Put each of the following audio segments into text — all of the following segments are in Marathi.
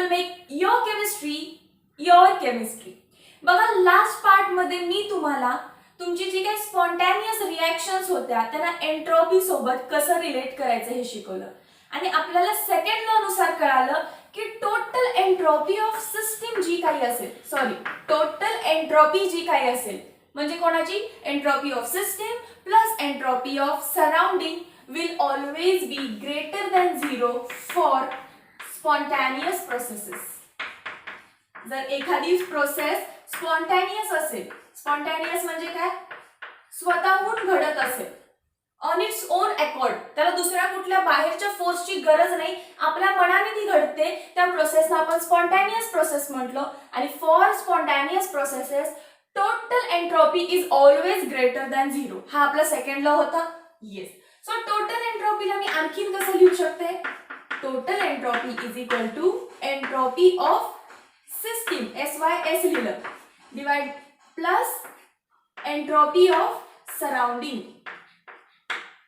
will make your chemistry your chemistry. बघा लास्ट पार्ट मध्ये मी तुम्हाला तुमची जी काही स्पॉन्टॅनियस रिॲक्शन्स होत्या त्यांना एंट्रोपी सोबत कसं रिलेट करायचं हे शिकवलं आणि आपल्याला सेकंड लॉ नुसार कळालं की टोटल एंट्रोपी ऑफ सिस्टीम जी काही असेल टोटल एंट्रोपी जी काही असेल म्हणजे कोणाची entropy of system plus entropy of surrounding will always be greater than 0 for spontaneous processes. जर एखादी प्रोसेस स्पॉन्टॅनियस असेल, स्पॉन्टॅनियस म्हणजे काय, स्वतःहून घडत असेल, ऑन इट्स ओन अकॉर्ड, त्याला दुसऱ्या कुठल्या बाहेरच्या फोर्सची गरज नाही, आपल्या मनाने ती घडते, त्या प्रोसेसला आपण स्पॉन्टॅनियस प्रोसेस म्हटलो. आणि for spontaneous processes total entropy is always greater than 0. हा आपला सेकंड लॉ होता. येस. सो टोटल एंट्रोपीला मी आणखीन कसं लिहू शकते, total entropy is equal to entropy of system SYS लिहिलं divide plus entropy of surrounding.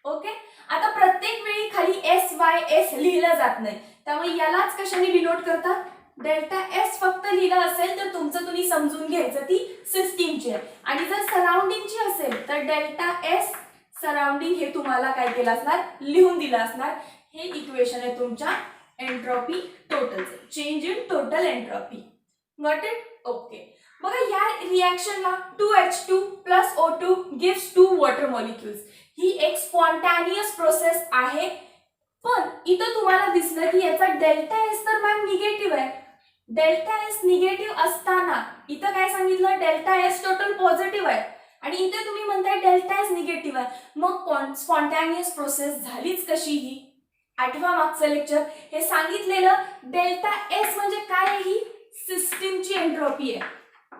Okay. आता प्रत्येक वेळी खाली SYS लिहिलं जात नाही, त्यामुळे यालाच कशाने डिनोट करतात, डेल्टा S फक्त लिहिलं असेल तर तुमचं तुम्ही समजून घ्यायचं ती सिस्टीमची आहे आणि जर सराउंडिंगची असेल तर डेल्टा S सराउंडिंग हे तुम्हाला काय केलं असणार, लिहून दिलं असणार. हे इक्वेशन आहे तुमच्या एंट्रोपी टोटलचे, change in total entropy. Got it? Okay. बघा या रिॲक्शनला 2H2 plus O2 gives 2 water molecules. ही एक स्पॉन्टॅनियस प्रोसेस आहे, पण इथं तुम्हाला दिसलं की याचा डेल्टा एस तर मॅम निगेटिव्ह आहे. डेल्टा एस निगेटिव्ह असताना इथं काय सांगितलं, डेल्टा एस टोटल पॉझिटिव्ह आहे आणि इथे तुम्ही म्हणताय डेल्टा एस निगेटिव्ह आहे. मग स्पॉन्टॅनियस प्रोसेस झालीच कशी ही? आठवा मागचं लेक्चर हे सांगितलेलं. डेल्टा एस म्हणजे काय आहे, ही सिस्टीमची एंट्रोपी आहे,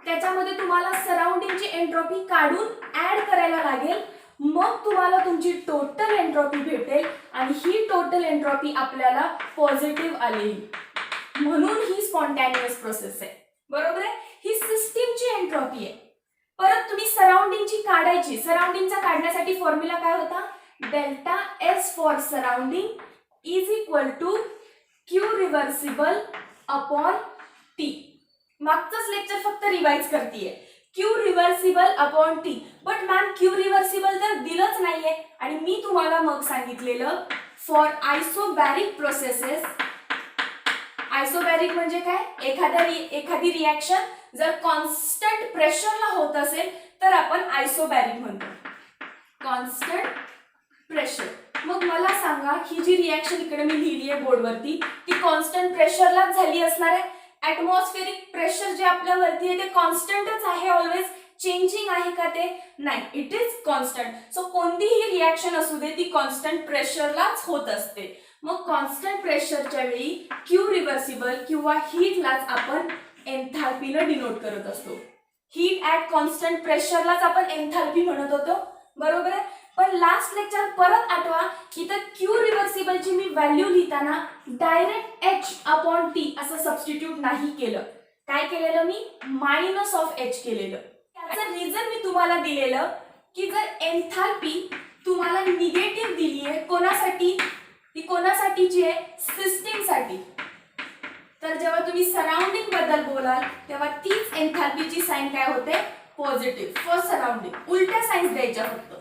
त्याच्यामध्ये तुम्हाला सराउंडिंगची एंट्रोपी काढून ऍड करायला लागेल, मग तुम्हाला तुमची टोटल एंट्रोपी भेटेल आणि ही टोटल एंट्रोपी आपल्याला पॉझिटिव्ह आलेली, म्हणून ही स्पॉन्टॅनियस प्रोसेस आहे. बरोबर आहे. ही सिस्टीमची एंट्रोपी आहे. परत तुम्ही सराउंडिंगची काढायची, सराउंडिंगचा काढण्यासाठी फॉर्म्युला काय होता, delta S for surrounding is equal to Q reversible upon T. मागचंच लेक्चर फक्त रिवाइज करतेय, Q reversible upon T. But ma'am Q reversible तर दिलंच नाहीये आणि मी तुम्हाला मग सांगितलेलं फॉर आयसोबॅरिक प्रोसेसेस. आयसोबॅरिक म्हणजे काय, एखादी रिॲक्शन जर कॉन्स्टंट प्रेशरला होत असेल तर आपण आयसोबॅरिक म्हणतो, कॉन्स्टंट प्रेशर. मग मला सांगा ही जी रिॲक्शन इकडे मी लिहिली आहे बोर्डवरती ती कॉन्स्टंट प्रेशरलाच झाली असणार आहे. ॲटमॉस्फेरिक प्रेशर जे आपल्यावरती आहे ते कॉन्स्टंटच आहे, ऑलवेज चेंजिंग आहे का ते नाही, इट इज कॉन्स्टंट. सो कोणतीही रिॲक्शन असू दे ती कॉन्स्टंट प्रेशरलाच होत असते. मग कॉन्स्टंट प्रेशरच्या वेळी क्यू रिव्हर्सिबल किंवा हीटलाच आपण एन्थाल्पीनं डिनोट करत असतो. हीट ॲट कॉन्स्टंट प्रेशरलाच आपण एन्थाल्पी म्हणत होतो. बरोबर आहे. पण लास्ट लेक्चर परत आठवा की तर क्यू रिव्हर्सिबलची मी व्हॅल्यू लिहिताना डायरेक्ट H अपॉन टी असं सबस्टिट्यूट नाही केलं. काय केलेलं मी, मायनस ऑफ H केलेलं. त्याचं रिझन मी तुम्हाला दिलेलं की जर एन्थाल्पी तुम्हाला निगेटिव्ह दिली आहे कोणासाठी, ती कोणासाठीची आहे, सिस्टीमसाठी, तर जेव्हा तुम्ही सराउंडिंग बद्दल बोलाल तेव्हा तीच एन्थाल्पीची साइन काय होते, पॉझिटिव्ह फॉर सराउंडिंग. उलट्या साइन्स द्यायच्या, फक्त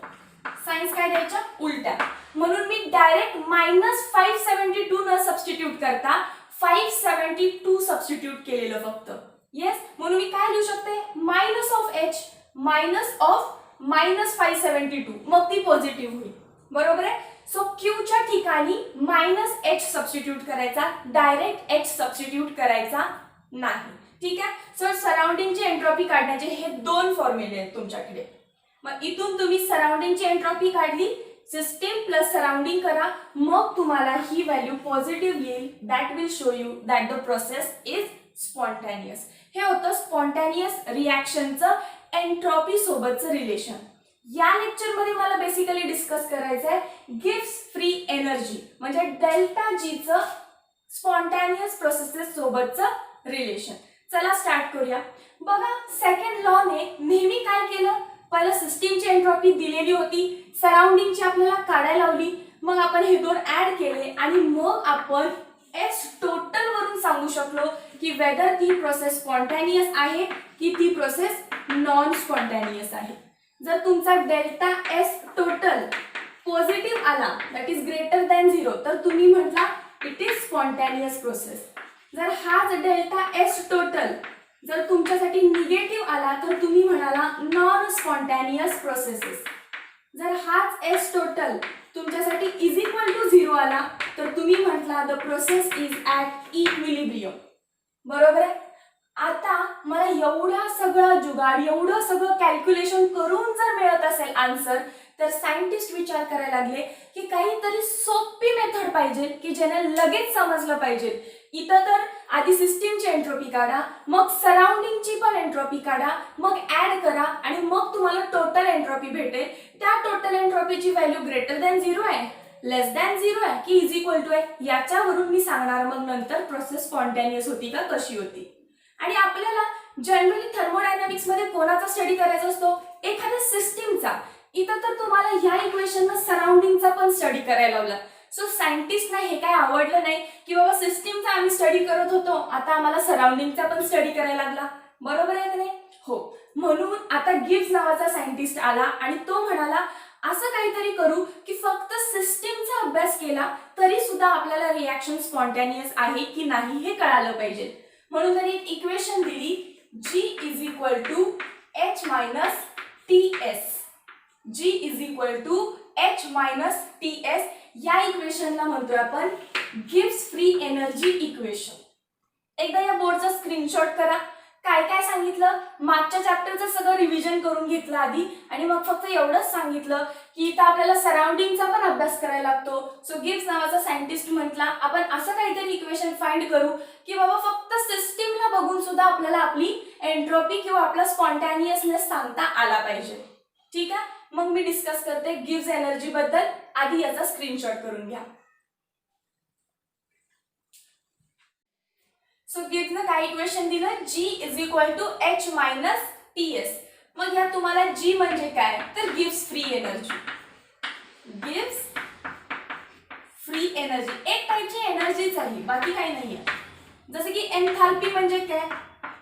साइन्स काय द्यायच्या, उलट्या. म्हणून मी डायरेक्ट -572 न सबस्टिट्यूट करता 572 सबस्टिट्यूट केलेलं फक्त. येस. म्हणून मी काय लिहू शकते, minus of H minus of -572, मग ती पॉझिटिव्ह होईल. बरोबर आहे. सो क्यूच्या ठिकाणी -H सबस्टिट्यूट करायचा, डायरेक्ट H सबस्टिट्यूट करायचा नाही. ठीक आहे. सो सराउंडिंगची एंट्रोपी काढण्याचे हे 2 फॉर्म्युले आहेत तुमच्याकडे. मग इथून तुम्ही सराउंडिंगची एंट्रोपी काढली, सिस्टीम प्लस सराउंडिंग करा, मग तुम्हाला ही व्हॅल्यू पॉझिटिव्ह येईल. That will show you that the process is spontaneous. हे होतं स्पॉन्टॅनियस रिॲक्शनचं एंट्रोपी सोबतचं रिलेशन. या लेक्चर मध्ये मला बेसिकली डिस्कस करायचं आहे गिव्स फ्री एनर्जी म्हणजे डेल्टा जी चं स्पॉन्टॅनियस प्रोसेसेस सोबतचं रिलेशन. चला स्टार्ट करूया. बघा सेकंड लॉ ने नेहमी काय केलं, पहिलं सिस्टीमची एंट्रोपी दिलेली होती, सराउंडिंगची आपल्याला काढायला लावली, मग आपण हे 2 ऍड केले आणि मग आपण एस टोटल वरून सांगू शकलो की वेदर ती प्रोसेस स्पॉन्टॅनियस आहे की ती प्रोसेस नॉन स्पॉन्टॅनियस आहे. जर तुमचा डेल्टा एस टोटल पॉझिटिव्ह आला दॅट इज ग्रेटर दॅन 0 तर तुम्ही म्हटला इट इज स्पॉन्टॅनियस प्रोसेस. जर हाच डेल्टा एस टोटल जर तुमच्यासाठी निगेटिव्ह आला तर तुम्ही म्हणाला नॉन स्पॉन्टॅनियस प्रोसेसेस. जर हाच एस टोटल तुमच्यासाठी इज इक्वल टू 0 आला तर तुम्ही म्हटला the process is at equilibrium. बरोबर आहे. आता मला एवढा सगळं जुगाड एवढं सगळं कॅल्क्युलेशन करून जर मिळत असेल आन्सर तर सायंटिस्ट विचार करायला लागले की काहीतरी सोपी मेथड पाहिजे की ज्याने लगेच समजलं पाहिजे. इथं तर आधी सिस्टीमची एंट्रोपी काढा, मग सराउंडिंगची पण एंट्रोपी काढा, मग ऍड करा आणि मग तुम्हाला टोटल एंट्रोपी भेटेल. त्या टोटल एंट्रोपीची व्हॅल्यू ग्रेटर दॅन 0 आहे, लेस दॅन 0 आहे की इज इक्वल टू आहे, याच्यावरून मी सांगणार मग नंतर प्रोसेस स्पॉन्टॅनियस होती का कशी होती. आणि आपल्याला जनरली थर्मोडायनामिक्स मध्ये कोणाचा स्टडी करायचा असतो, एखाद्या सिस्टीमचा. इथं तर तुम्हाला ह्या इक्वेशननं सराउंडिंगचा पण स्टडी करायला लावला. सो सायंटिस्टना हे काय आवडलं नाही की बाबा सिस्टीमचा आम्ही स्टडी करत होतो आता आम्हाला सराउंडिंगचा पण स्टडी करायला लागला. बरोबर आहे की नाही? हो. म्हणून आता गिब्स नावाचा सायंटिस्ट आला आणि तो म्हणाला असं काहीतरी करू की फक्त सिस्टीमचा अभ्यास केला तरी सुद्धा आपल्याला रिॲक्शन स्पॉन्टॅनियस आहे की नाही हे कळालं पाहिजे. म्हणून त्यांनी एक इक्वेशन दिली G is equal to H minus TS. G is equal to H minus TS. या इक्वेशनला म्हणतोय आपण गिब्स फ्री एनर्जी इक्वेशन. एकदा या बोर्डचा स्क्रीनशॉट करा. काय काय सांगितलं मागच्या चॅप्टरचं सगळं रिव्हिजन करून घेतलं आधी आणि मग फक्त एवढंच सांगितलं की इथं आपल्याला सराउंडिंगचा पण अभ्यास करायला लागतो. सो गिब्स नावाचा सायंटिस्ट म्हटला आपण असं काहीतरी इक्वेशन फाइंड करू की बाबा फक्त सिस्टीमला बघून सुद्धा आपल्याला आपली एंट्रोपी किंवा आपला स्पॉन्टॅनियसनेस सांगता आला पाहिजे. ठीक आहे. मग मी डिस्कस करते गिब्स एनर्जी बद्दल. आधी याचा स्क्रीनशॉट करून घ्या. सो गिब्सने काय इक्वेशन दिलं G is equal to H minus TS. मग या तुम्हाला G म्हणजे काय तर Gibbs free energy. Gibbs free energy एक टाईपची एनर्जीच आहे बाकी काही नाही आहे. जसं की एन्थाल्पी म्हणजे काय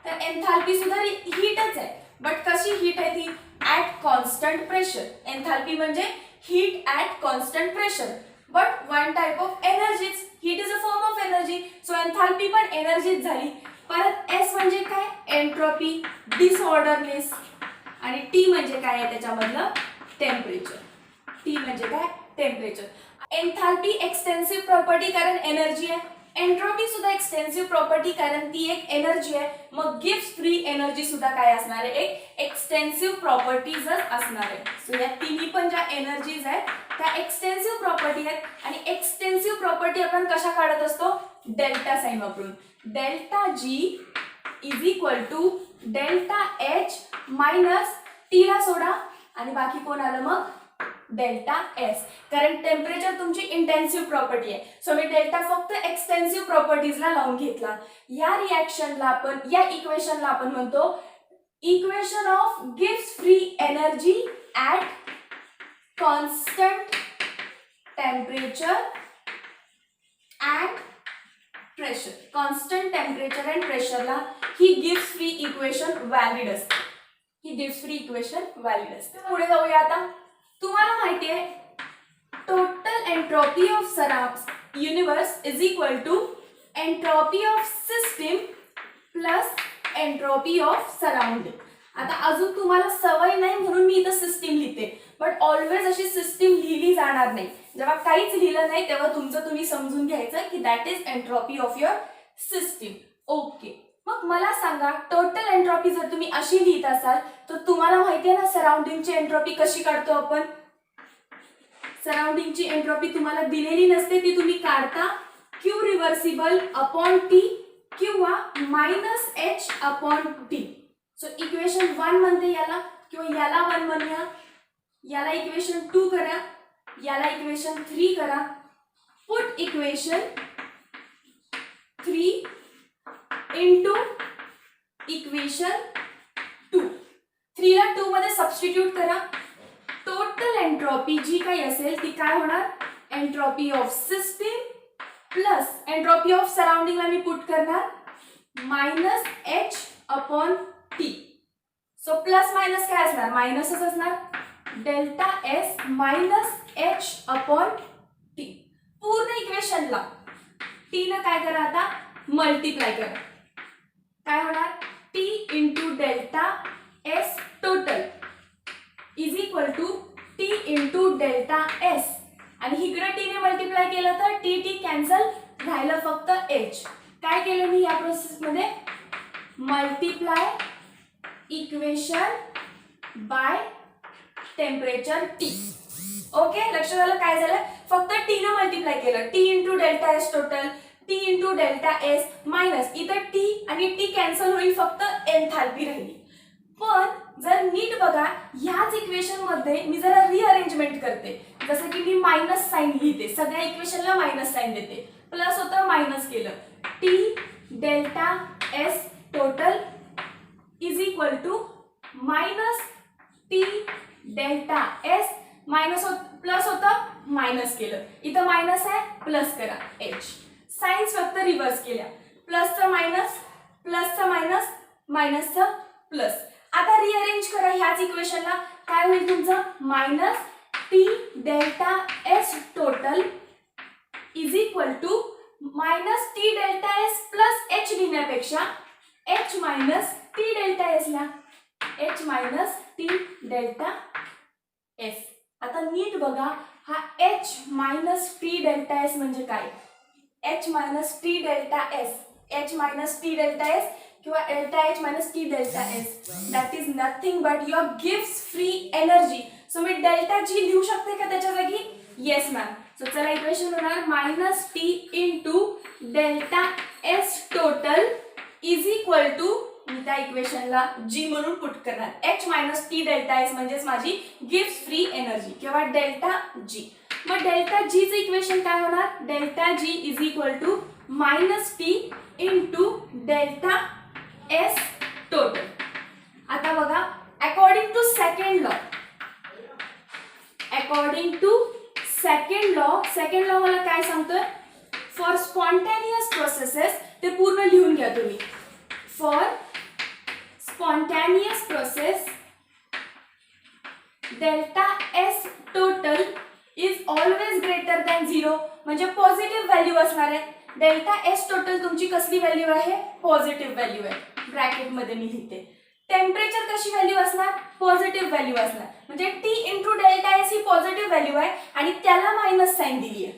तर एन्थाल्पी सुद्धा हीटच आहे बट कशी हीट आहे ती ॲट कॉन्स्टंट प्रेशर. एन्थाल्पी म्हणजे heat at constant pressure but one type of energies. Heat is a form of energy. So enthalpy पण एनर्जीच झाली. परत एस म्हणजे काय एंट्रोपी डिसऑर्डरनेस आणि टी म्हणजे काय आहे त्याच्यामधलं टेम्परेचर. टी म्हणजे काय टेम्परेचर. एन्थाल्पी एक्सटेन्सिव्ह प्रॉपर्टी कारण एनर्जी आहे. एंट्रोपी सुद्धा एक्सटेन्सिव्ह प्रॉपर्टी कारण ती एक एनर्जी आहे. मग गिब्स फ्री एनर्जी सुद्धा काय असणार आहे एक एक्सटेन्सिव्ह प्रॉपर्टीज असणार आहे. सो या तिन्ही पण ज्या एनर्जीज आहेत त्या एक्सटेन्सिव्ह प्रॉपर्टी आहेत आणि एक्सटेन्सिव्ह प्रॉपर्टी आपण कशा काढत असतो डेल्टा साइन वापरून. Delta G is equal to delta H minus T ला सोडा आणि बाकी कोण आलं मग डेल्टा S. कारण टेम्परेचर तुमची इंटेन्सिव्ह प्रॉपर्टी आहे. सो मी डेल्टा फक्त एक्सटेन्सिव्ह प्रॉपर्टीजला लावून घेतला. या रिॲक्शनला आपण या इक्वेशनला आपण म्हणतो equation of Gibbs free energy at constant temperature and pressure. Constant temperature and प्रेशरला ही गिब्स फ्री इक्वेशन व्हॅलिड असते. ही गिब्स फ्री इक्वेशन व्हॅलिड असते. पुढे जाऊया आता. तुम्हाला माहिती आहे total entropy of universe is equal to entropy of system plus entropy of surrounding. आता अजून तुम्हाला सवय नाही म्हणून मी इथं सिस्टीम लिहिते बट ऑलवेज अशी सिस्टीम लिहिली जाणार नाही. जेव्हा काहीच लिहिलं नाही तेव्हा तुमचं तुम्ही समजून घ्यायचं की that is entropy of your system. Okay. मग मला सांगा टोटल एंट्रोपी जर तुम्ही अशी लिहित असाल तर तुम्हाला माहिती आहे ना सराउंडिंगची एंट्रोपी कशी काढतो आपण. सराउंडिंगची एंट्रोपी तुम्हाला दिलेली नसते ती तुम्ही काढता Q रिव्हर्सिबल अपॉन T किंवा minus H upon T. So equation 1 म्हणते याला किंवा याला 1 म्हणूया. याला इक्वेशन 2 करा, याला इक्वेशन 3 करा. Put equation 3 into equation 2. 3 ला 2 मध्ये सबस्टिट्यूट करा. टोटल एंट्रोपी जी काही असेल ती काय होणार entropy of system plus entropy of सराउंडिंगला मी पुट करणार minus H upon T. So plus minus काय असणार, मायनसच असणार, delta S minus H upon T. पूर्ण इक्वेशनला टी न काय करा आता, मल्टिप्लाय करा. काय होणार, T into delta S total is equal to T into delta S. आणि इकडे टी ने मल्टिप्लाय केलं तर टी टी कॅन्सल, राहिलं फक्त एच. काय केलं मी या प्रोसेस मध्ये, multiply equation by temperature T. Okay, लक्षात आलं काय झालं, फक्त टी ने मल्टिप्लाय केलं, T into delta S total, T into delta S minus इथं टी आणि टी कॅन्सल होईल, फक्त एन्थाल्पी राहिली. पण जर नीट बघा ह्याच इक्वेशन मध्ये मी जरा रिअरेंजमेंट करते, जसं की मी मायनस साइन लिहिते, सगळ्या इक्वेशनला मायनस साइन देते, प्लस होतं मायनस केलं, T delta S total is equal to minus T delta S minus plus होतं मायनस केलं, इथं मायनस आहे प्लस करा एच. साइन्स फक्त रिव्हर्स केल्या, प्लसचं मायनस, प्लसचं मायनस, मायनसचं प्लस. आता रिअरेंज करा ह्याच इक्वेशनला, काय होईल तुमचं, minus T delta S total is equal to minus T delta S plus H लिहिण्यापेक्षा H minus T delta S ला, H minus T delta S. आता नीट बघा हा H minus T delta S म्हणजे काय, H minus T delta S, H minus T delta S किंवा delta H minus T delta S, that is nothing but your गिव्स फ्री एनर्जी. सो मी डेल्टा जी लिहू शकते का त्याच्या जागी, येस मॅम. सो चला इक्वेशन होणार minus T into delta S total is equal to, मी त्या इक्वेशनला जी म्हणून पुट करणार, H minus T delta S म्हणजेच माझी गिव्स फ्री एनर्जी किंवा डेल्टा जी. मग डेल्टा जीचं इक्वेशन काय होणार, delta G is equal to minus T into delta S total. आता बघा according to second law, according to second law मला काय सांगतोय, फॉर स्पॉन्टॅनियस प्रोसेसेस, ते पूर्ण लिहून घ्या तुम्ही, for spontaneous process delta S total is always greater than 0, म्हणजे पॉझिटिव्ह व्हॅल्यू असणार आहे. डेल्टा एस टोटल तुमची कसली व्हॅल्यू आहे, पॉझिटिव्ह व्हॅल्यू आहे, ब्रॅकेट मध्ये मी लिहिते. टेम्परेचर कशी व्हॅल्यू असणार, पॉझिटिव्ह व्हॅल्यू असणार, म्हणजे टी इंटू डेल्टा एस ही पॉझिटिव्ह व्हॅल्यू आहे आणि त्याला मायनस साइन दिली आहे,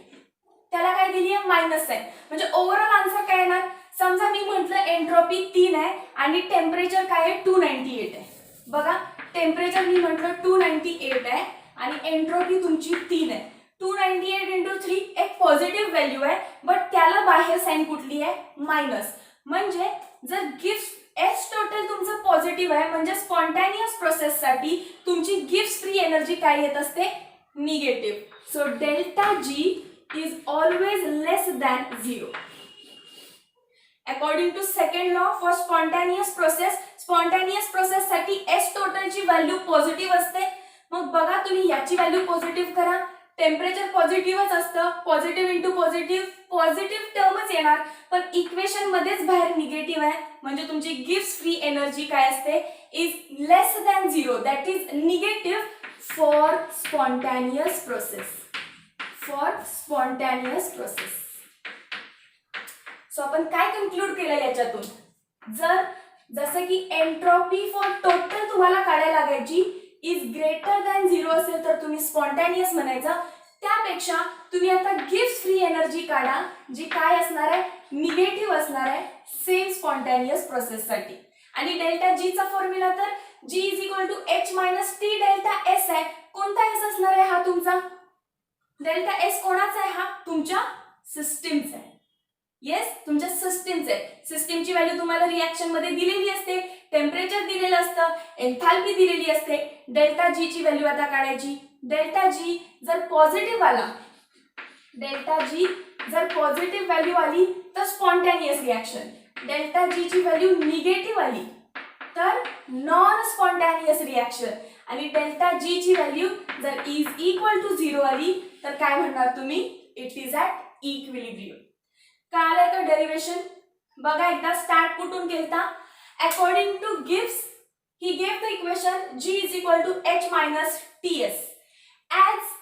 त्याला काय दिली आहे, मायनस साइन. म्हणजे ओव्हरऑल आन्सर काय येणार, समजा मी म्हटलं एंट्रोपी 3 आहे आणि टेम्परेचर काय आहे 298 आहे. बघा टेम्परेचर मी म्हटलं 298 आहे आणि एंट्रोपी तुमची 3 आहे. 298 इंटू 3 एक पॉझिटिव्ह व्हॅल्यू आहे, बट त्याला बाहेर साइन कुठली आहे, मायनस. म्हणजे जर गिव्स एस टोटल तुमचं पॉझिटिव्ह आहे, म्हणजे स्पॉन्टॅनियस प्रोसेस साठी तुमची गिव्स फ्री एनर्जी काय येत असते, negative. So delta G is always less than 0. According to second law for spontaneous process साठी एस टोटलची व्हॅल्यू पॉझिटिव्ह असते. मग बघा तुम्ही याची व्हॅल्यू पॉझिटिव्ह करा, टेम्परेचर पॉझिटिव्हच असतं, पॉझिटिव्ह इंटू पॉझिटिव्ह, पॉझिटिव्ह टर्मच येणार, पण इक्वेशन मध्येच बाहेर निगेटिव्ह आहे, म्हणजे तुमची गिव्स फ्री एनर्जी काय असते, is less than 0, that is negative for spontaneous process, for spontaneous process. So आपण काय कन्क्लूड केलं याच्यातून, जर जसं की एंट्रोपी फॉर टोटल तुम्हाला काढायला लागायची इज ग्रेटर दॅन 0 असेल तर तुम्ही स्पॉन्टॅनियस म्हणायचं, त्यापेक्षा तुम्ही आता गिव्स फ्री एनर्जी काढा जी काय असणार आहे, निगेटिव्ह असणार आहे सेम स्पॉन्टॅनियस प्रोसेस साठी. आणि डेल्टा जी चा फॉर्म्युला तर G is equal to H minus T delta S आहे. कोणता एस असणार आहे हा तुमचा, डेल्टा एस कोणाचा आहे, हा तुमच्या सिस्टीमचा आहे. येस, तुमच्या सिस्टीमचे, सिस्टीमची व्हॅल्यू तुम्हाला रिएक्शन मध्ये दिलेली असते, टेम्परेचर दिलेलं असतं, एन्थाल्पी दिलेली असते. डेल्टा जी ची व्हॅल्यू आता काढायची. डेल्टा जी जर पॉझिटिव्ह आला, डेल्टा जी जर पॉझिटिव्ह व्हॅल्यू आली तर स्पॉन्टॅनियस रिएक्शन, डेल्टा जी ची व्हॅल्यू निगेटिव्ह आली तर नॉन स्पॉन्टॅनियस रिएक्शन, आणि डेल्टा जी ची व्हॅल्यू जर इज इक्वल टू 0 आली तर काय म्हणणार तुम्ही, इट इज ॲट इक्विलिब्रियम. कळालंय का डेरिवेशन? बघा एकदा स्टार्ट कुठून केलता. According to Gibbs he gave the equation G is equal to H minus Ts. As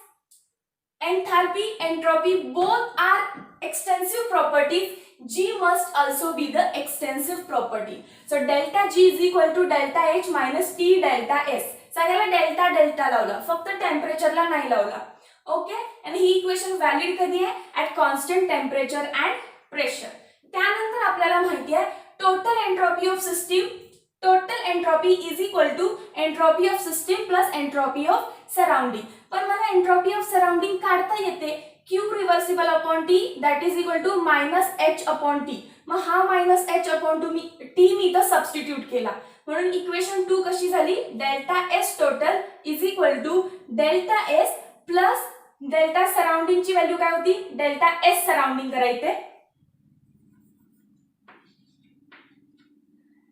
enthalpy, entropy both are extensive properties, G must also be the extensive property. So delta G is equal to delta H minus T delta S. सगळ्याला डेल्टा डेल्टा लावला, फक्त टेम्परेचरला नाही लावला. ओके, आणि ही इक्वेशन व्हॅलिड कधी आहे? At constant temperature and pressure. त्यानंतर आपल्याला माहिती आहे total entropy of system. Total entropy is equal to entropy of system plus entropy of surrounding. पण मला एंट्रोपी ऑफ सराउंडिंग काढता येते Q reversible upon T that is equal to minus H upon T. मग हा minus H upon two T मी इथं सबस्टिट्यूट केला, म्हणून इक्वेशन 2 कशी झाली? Delta S total is equal to delta S plus delta सराउंडिंगची व्हॅल्यू काय होती? डेल्टा एस सराउंडिंग करायचे.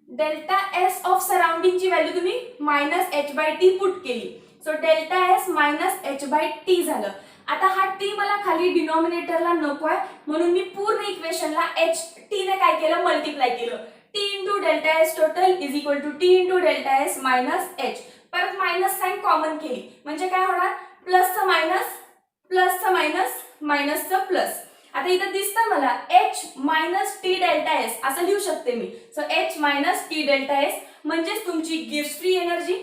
डेल्टा एस ऑफ सराउंडिंग ची व्हॅल्यू तुम्ही minus H by T put केली. So delta S minus H by T झालं. आता हा टी मला खाली डिनॉमिनेटरला नको आहे, म्हणून मी पूर्ण इक्वेशनला एच टी ने काय केलं? मल्टिप्लाय केलं. T into delta S total is equal to T into delta S minus H. परत मायनस साइन कॉमन केली म्हणजे काय होणार? प्लसचं मायनस, प्लसचं मायनस, मायनसचं प्लस. आता इथं दिसतं मला H minus T delta S असं लिहू शकते मी. So H minus T delta S म्हणजेच तुमची गिव्स फ्री एनर्जी,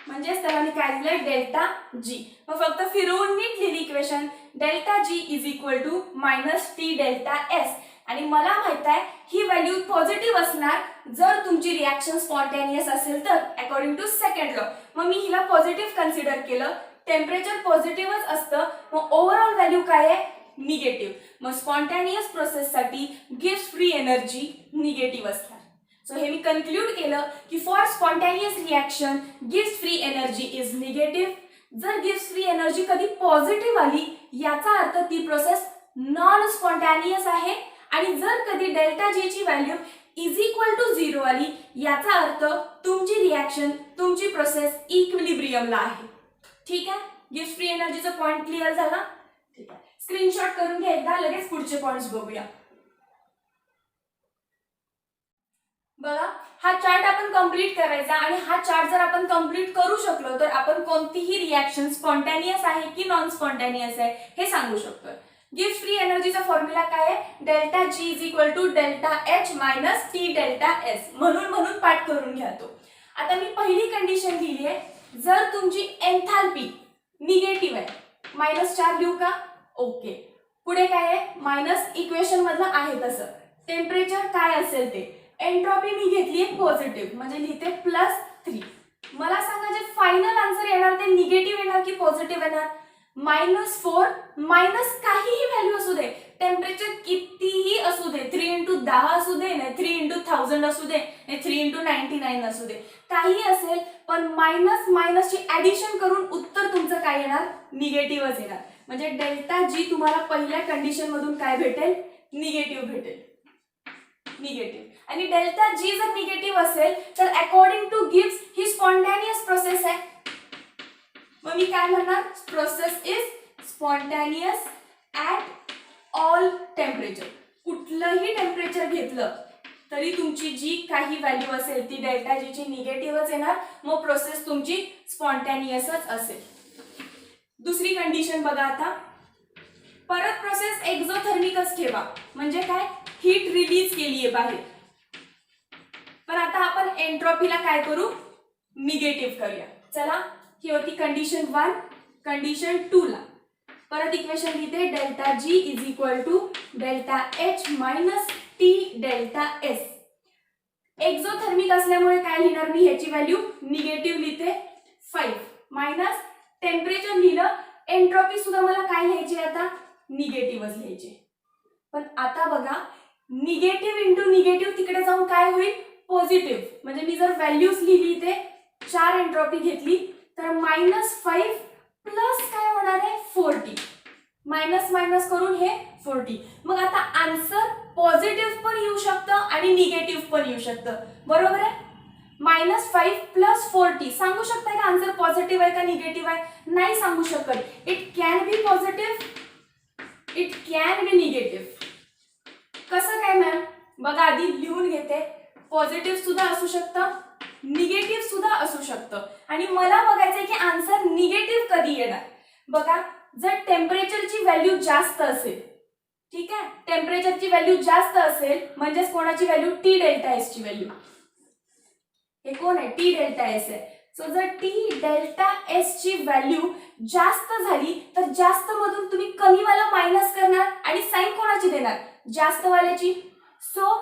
म्हणजेच त्याला मी काय लिहिलंय? Delta G. मग फक्त फिरवून नीट लिहिली equation delta G is equal to minus T delta S. आणि मला माहित आहे ही व्हॅल्यू पॉझिटिव्ह असणार जर तुमची रिॲक्शन स्पॉन्टेनियस असेल तर, अकॉर्डिंग टू सेकंड लॉ. मग मी हिला पॉझिटिव्ह कन्सिडर केलं. टेम्परेचर पॉझिटिव्हच असतं, मग ओव्हरऑल व्हॅल्यू काय आहे? निगेटिव्ह. मग स्पॉन्टेनियस प्रोसेससाठी गिव्स फ्री एनर्जी निगेटिव्ह असणार. सो हे मी कन्क्लूड केलं की फॉर स्पॉन्टेनियस रिॲक्शन गिव्स फ्री एनर्जी इज निगेटिव्ह. जर गिव्स फ्री एनर्जी कधी पॉझिटिव्ह आली याचा अर्थ ती प्रोसेस नॉन स्पॉन्टेनियस आहे, आणि जर कधी डेल्टा जी ची व्हॅल्यू इज इक्वल टू 0 आली याचा अर्थ तुमची रिॲक्शन, तुमची प्रोसेस इक्विलिब्रियमला आहे. ठीक आहे, गिव्स फ्री एनर्जीचा पॉइंट क्लिअर झाला. ठीक आहे, स्क्रीनशॉट करून घ्या एकदा, लगेच पुढचे पॉइंट्स बघूया. बघा हा चार्ट आपण कंप्लीट करायचा, आणि हा चार्ट जर आपण कंप्लीट करू शकलो तर आपण कोणतीही रिॲक्शन स्पॉन्टेनियस आहे की नॉन स्पॉन्टेनियस आहे हे सांगू शकतो. गिव्स फ्री एनर्जीचा फॉर्म्युला काय आहे? Delta G is equal to delta H minus T delta S. म्हणून पाठ करून घ्या तो. आता मी पहिली कंडिशन लिहिली आहे, जर तुमची एन्थॅल्पी निगेटिव्ह आहे, -4 लिहू का? ओके. पुढे काय आहे? मायनस इक्वेशन मधलं आहे तसं. टेम्परेचर काय असेल ते. एंट्रोपी मी घेतली आहे पॉझिटिव्ह, म्हणजे लिहिते +3. मला सांगा जे फायनल आन्सर येणार ते निगेटिव्ह येणार की पॉझिटिव्ह येणार? -4 मायनस काहीही व्हॅल्यू असू दे, टेम्परेचर कितीही असू दे, 3×10 असू दे, नाही 3×1000 असू दे, नाही 3×99 असू दे, काही असेल, पण मायनस ची ऍडिशन करून उत्तर तुमचं काय येणार? निगेटिव्हच येणार. म्हणजे डेल्टा जी तुम्हाला पहिल्या कंडिशन मधून काय भेटेल? निगेटिव्ह भेटेल. निगेटिव्ह. आणि डेल्टा जी जर निगेटिव्ह असेल तर अकॉर्डिंग टू गिव्स ही स्पॉन्टेनियस प्रोसेस आहे. मग मी काय म्हणणार? Process is spontaneous at all temperature. कुठलंही टेम्परेचर घेतलं तरी तुमची जी काही व्हॅल्यू असेल ती डेल्टा जी ची निगेटिव्हच येणार. मग प्रोसेस तुमची स्पॉन्टेनियसच असेल. दुसरी कंडिशन बघा आता. परत प्रोसेस एक्झोथर्मिकच ठेवा, म्हणजे काय? हीट रिलीज केली आहे बाहेर. पण आता आपण एंट्रोपीला काय करू? निगेटिव्ह करूया. चला, ही होती कंडिशन 1. कंडिशन 2 ला परत इक्वेशन लिहिते delta G is equal to delta H minus T delta S. Exothermic असल्यामुळे काय लिहिणार मी? ह्याची व्हॅल्यू निगेटिव्ह लिहिते 5 मायनस टेम्परेचर लिहिलं. एंट्रोपी सुद्धा मला काय लिहायची आता? निगेटिव्हच लिहायची. पण आता बघा निगेटिव्ह इंटू निगेटिव्ह तिकडे जाऊन काय होईल? पॉझिटिव्ह. म्हणजे मी जर व्हॅल्यूज लिहिली इथे 4 एंट्रोपी घेतली तर -5 प्लस काय होणार आहे? 40. मायनस करून हे 40. मग आता आन्सर पॉझिटिव्ह पण येऊ शकतं आणि निगेटिव्ह पण येऊ शकतं. बरोबर आहे? -5 प्लस 40. सांगू शकता का आन्सर पॉझिटिव्ह आहे का निगेटिव्ह आहे? नाही सांगू शकत. It can be positive, it can be negative. कसं काय मॅम? बघा आधी लिहून घेते. पॉझिटिव्ह सुद्धा असू शकतं, निगेटिव्ह सुद्धा असू शकतं, आणि मला बघायचंय की आन्सर निगेटिव्ह कधी येणार. बघा जर टेम्परेचरची व्हॅल्यू जास्त असेल, ठीक आहे, टेम्परेचरची व्हॅल्यू जास्त असेल म्हणजेच कोणाची व्हॅल्यू, टी डेल्टा एस ची व्हॅल्यू, हे कोण आहे, टी डेल्टा एस आहे. सो जर टी डेल्टा एस ची व्हॅल्यू जास्त झाली तर जास्त मधून तुम्ही कमी वाला मायनस करणार आणि साइन कोणाची देणार, जास्त वाल्याची. सो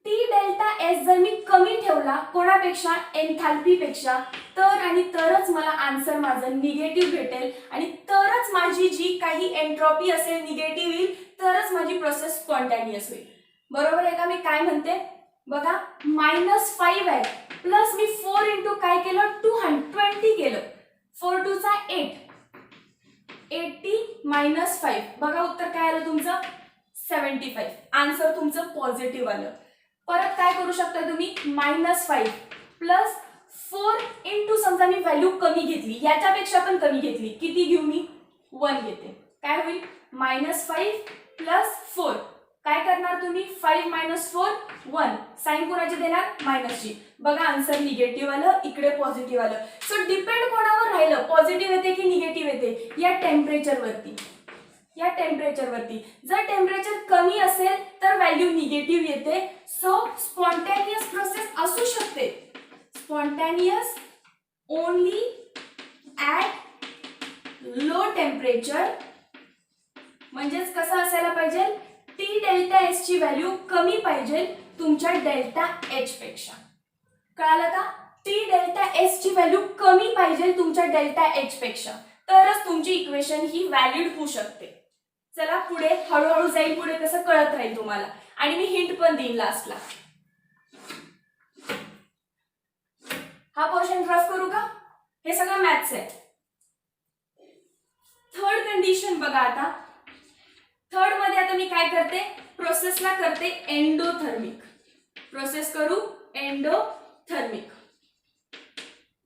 टी डेल्टा एस जर मी कमी ठेवला कोणापेक्षा, एन्थाल्पी पेक्षा, तर आणि तरच मला आन्सर माझं निगेटिव्ह भेटेल, आणि तरच माझी जी काही एंट्रॉपी असेल निगेटिव्ह येईल, तरच माझी प्रोसेस स्पॉन्टॅनियस होईल. बरोबर आहे का मी काय म्हणते? बघा -5 आहे, प्लस मी 4 इंटू काय केलं, 220 केलं, 4 2 चा 8, 80 - 5, बघा उत्तर काय आलं तुमचं, 75. आन्सर तुमचं पॉझिटिव्ह आलं. परत काय करू शकता तुम्ही, -5 प्लस 4 इंटू, समजा मी व्हॅल्यू कमी घेतली, याच्यापेक्षा पण कमी घेतली, किती घेऊ मी, 1 घेते, काय होईल, -5 प्लस 4, काय करणार तुम्ही, 5 - 4 1, साइन कोणाची देणार, मायनसची. बघा आन्सर निगेटिव्ह आलं, इकडे पॉझिटिव्ह आलं. सो डिपेंड कोणावर राहिलं, पॉझिटिव्ह येते की निगेटिव्ह येते, या टेम्परेचरवरती, या टेम्परेचरवरती. जर टेम्परेचर कमी असेल तर व्हॅल्यू निगेटिव्ह येते. सो स्पॉन्टॅनियस प्रोसेस असू शकते, spontaneous only at low temperature, म्हणजेच कसं असायला पाहिजे, टी डेल्टा एस ची व्हॅल्यू कमी पाहिजे तुमच्या डेल्टा एच पेक्षा. कळालं का? टी डेल्टा एस ची व्हॅल्यू कमी पाहिजे तुमच्या डेल्टा एच पेक्षा, तरच तुमची इक्वेशन ही व्हॅलिड होऊ शकते. चला पुढे, हळूहळू जाईल पुढे, कसं कळत राहील तुम्हाला, आणि मी हिंट पण देईन लास्टला. हा पोर्शन रफ करू का? हे सगळं मॅथ्स आहे. थर्ड कंडिशन बघा आता. थर्ड मध्ये आता मी काय करते, प्रोसेसला करते एंडोथर्मिक, प्रोसेस करू एंडोथर्मिक.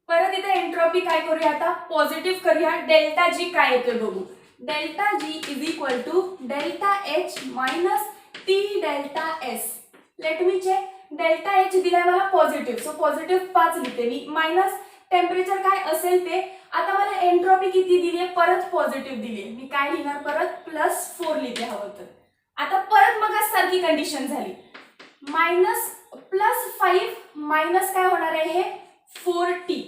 परत इथे एंट्रॉपी काय करूया आता, पॉझिटिव्ह करूया. डेल्टा जी काय येते बघू, delta G is equal to delta H minus T delta S. Let me check. Delta H दिलाय मला पॉझिटिव्ह, सो पॉझिटिव्ह 5 लिहिते मी, मायनस टेम्परेचर काय असेल ते. आता मला एंट्रॉपी किती दिली आहे, परत पॉझिटिव्ह दिली आहे, मी काय लिहिणार, परत +4 लिहिते हवं तर. आता परत मग सारखी कंडिशन झाली, -+5 मायनस काय होणार आहे, हे 4t,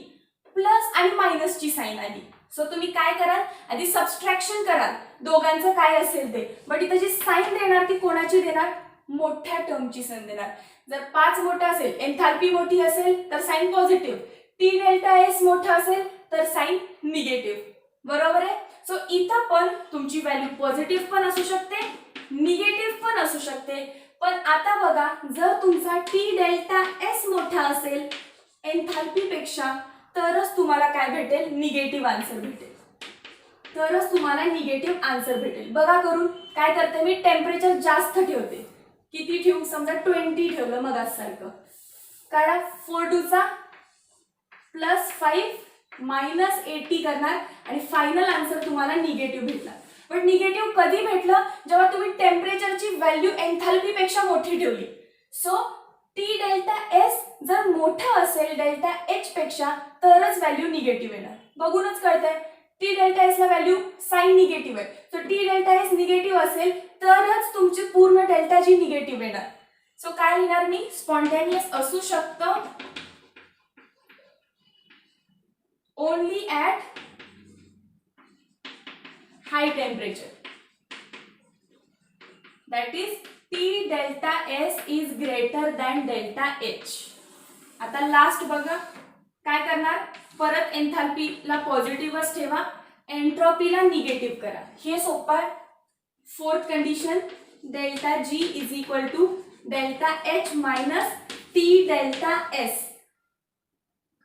प्लस आणि मायनसची साइन आली. सो तुम्ही काय कराल, आधी सबस्ट्रॅक्शन कराल दोघांचं काय असेल ते, बट इथे जी साइन देणार ती कोणाची देणार, मोठ्या टर्मची साइन देणार. जर 5 मोठा असेल, एन्थाल्पी मोठी असेल तर sign positive, T delta S मोठा असेल तर साइन निगेटिव्ह. बरोबर आहे? सो इथं पण तुमची व्हॅल्यू पॉझिटिव्ह पण असू शकते, निगेटिव्ह पण असू शकते. पण आता बघा, जर तुमचा टी डेल्टा एस मोठा असेल एन्थाल्पी पेक्षा, तरच तुम्हाला काय भेटेल, निगेटिव्ह आन्सर भेटेल, तरच तुम्हाला निगेटिव्ह आन्सर भेटेल. बघा करून काय करते मी, टेम्परेचर जास्त ठेवते, किती ठेवू, समजा 20 ठेवलं मग सारखं, कारण 4 2 चा +5 -80 करणार आणि फायनल आन्सर तुम्हाला निगेटिव्ह भेटणार. पण निगेटिव्ह कधी भेटलं, जेव्हा तुम्ही टेम्परेचरची व्हॅल्यू एन्थाल्पी पेक्षा मोठी ठेवली. सो टी डेल्टा एस जर मोठा असेल डेल्टा एच पेक्षा, तरच व्हॅल्यू निगेटिव्ह येणार. बघूनच कळतंय, टी डेल्टा एस ला व्हॅल्यू साइन निगेटिव्ह आहे, so T delta S negative असेल तरच तुमची पूर्ण डेल्टा जी निगेटिव्ह येणार. सो काय लिहिणार मी, स्पॉन्टॅनियस असू शकतं only at high temperature, that is T delta S is greater than delta H. आता लास्ट बघा काय करणार, परत एन्थाल्पीला पॉझिटिव्हच ठेवा, एंट्रॉपीला निगेटिव्ह करा, हे सोपं आहे. Fourth condition, delta G is equal to delta H minus T delta S.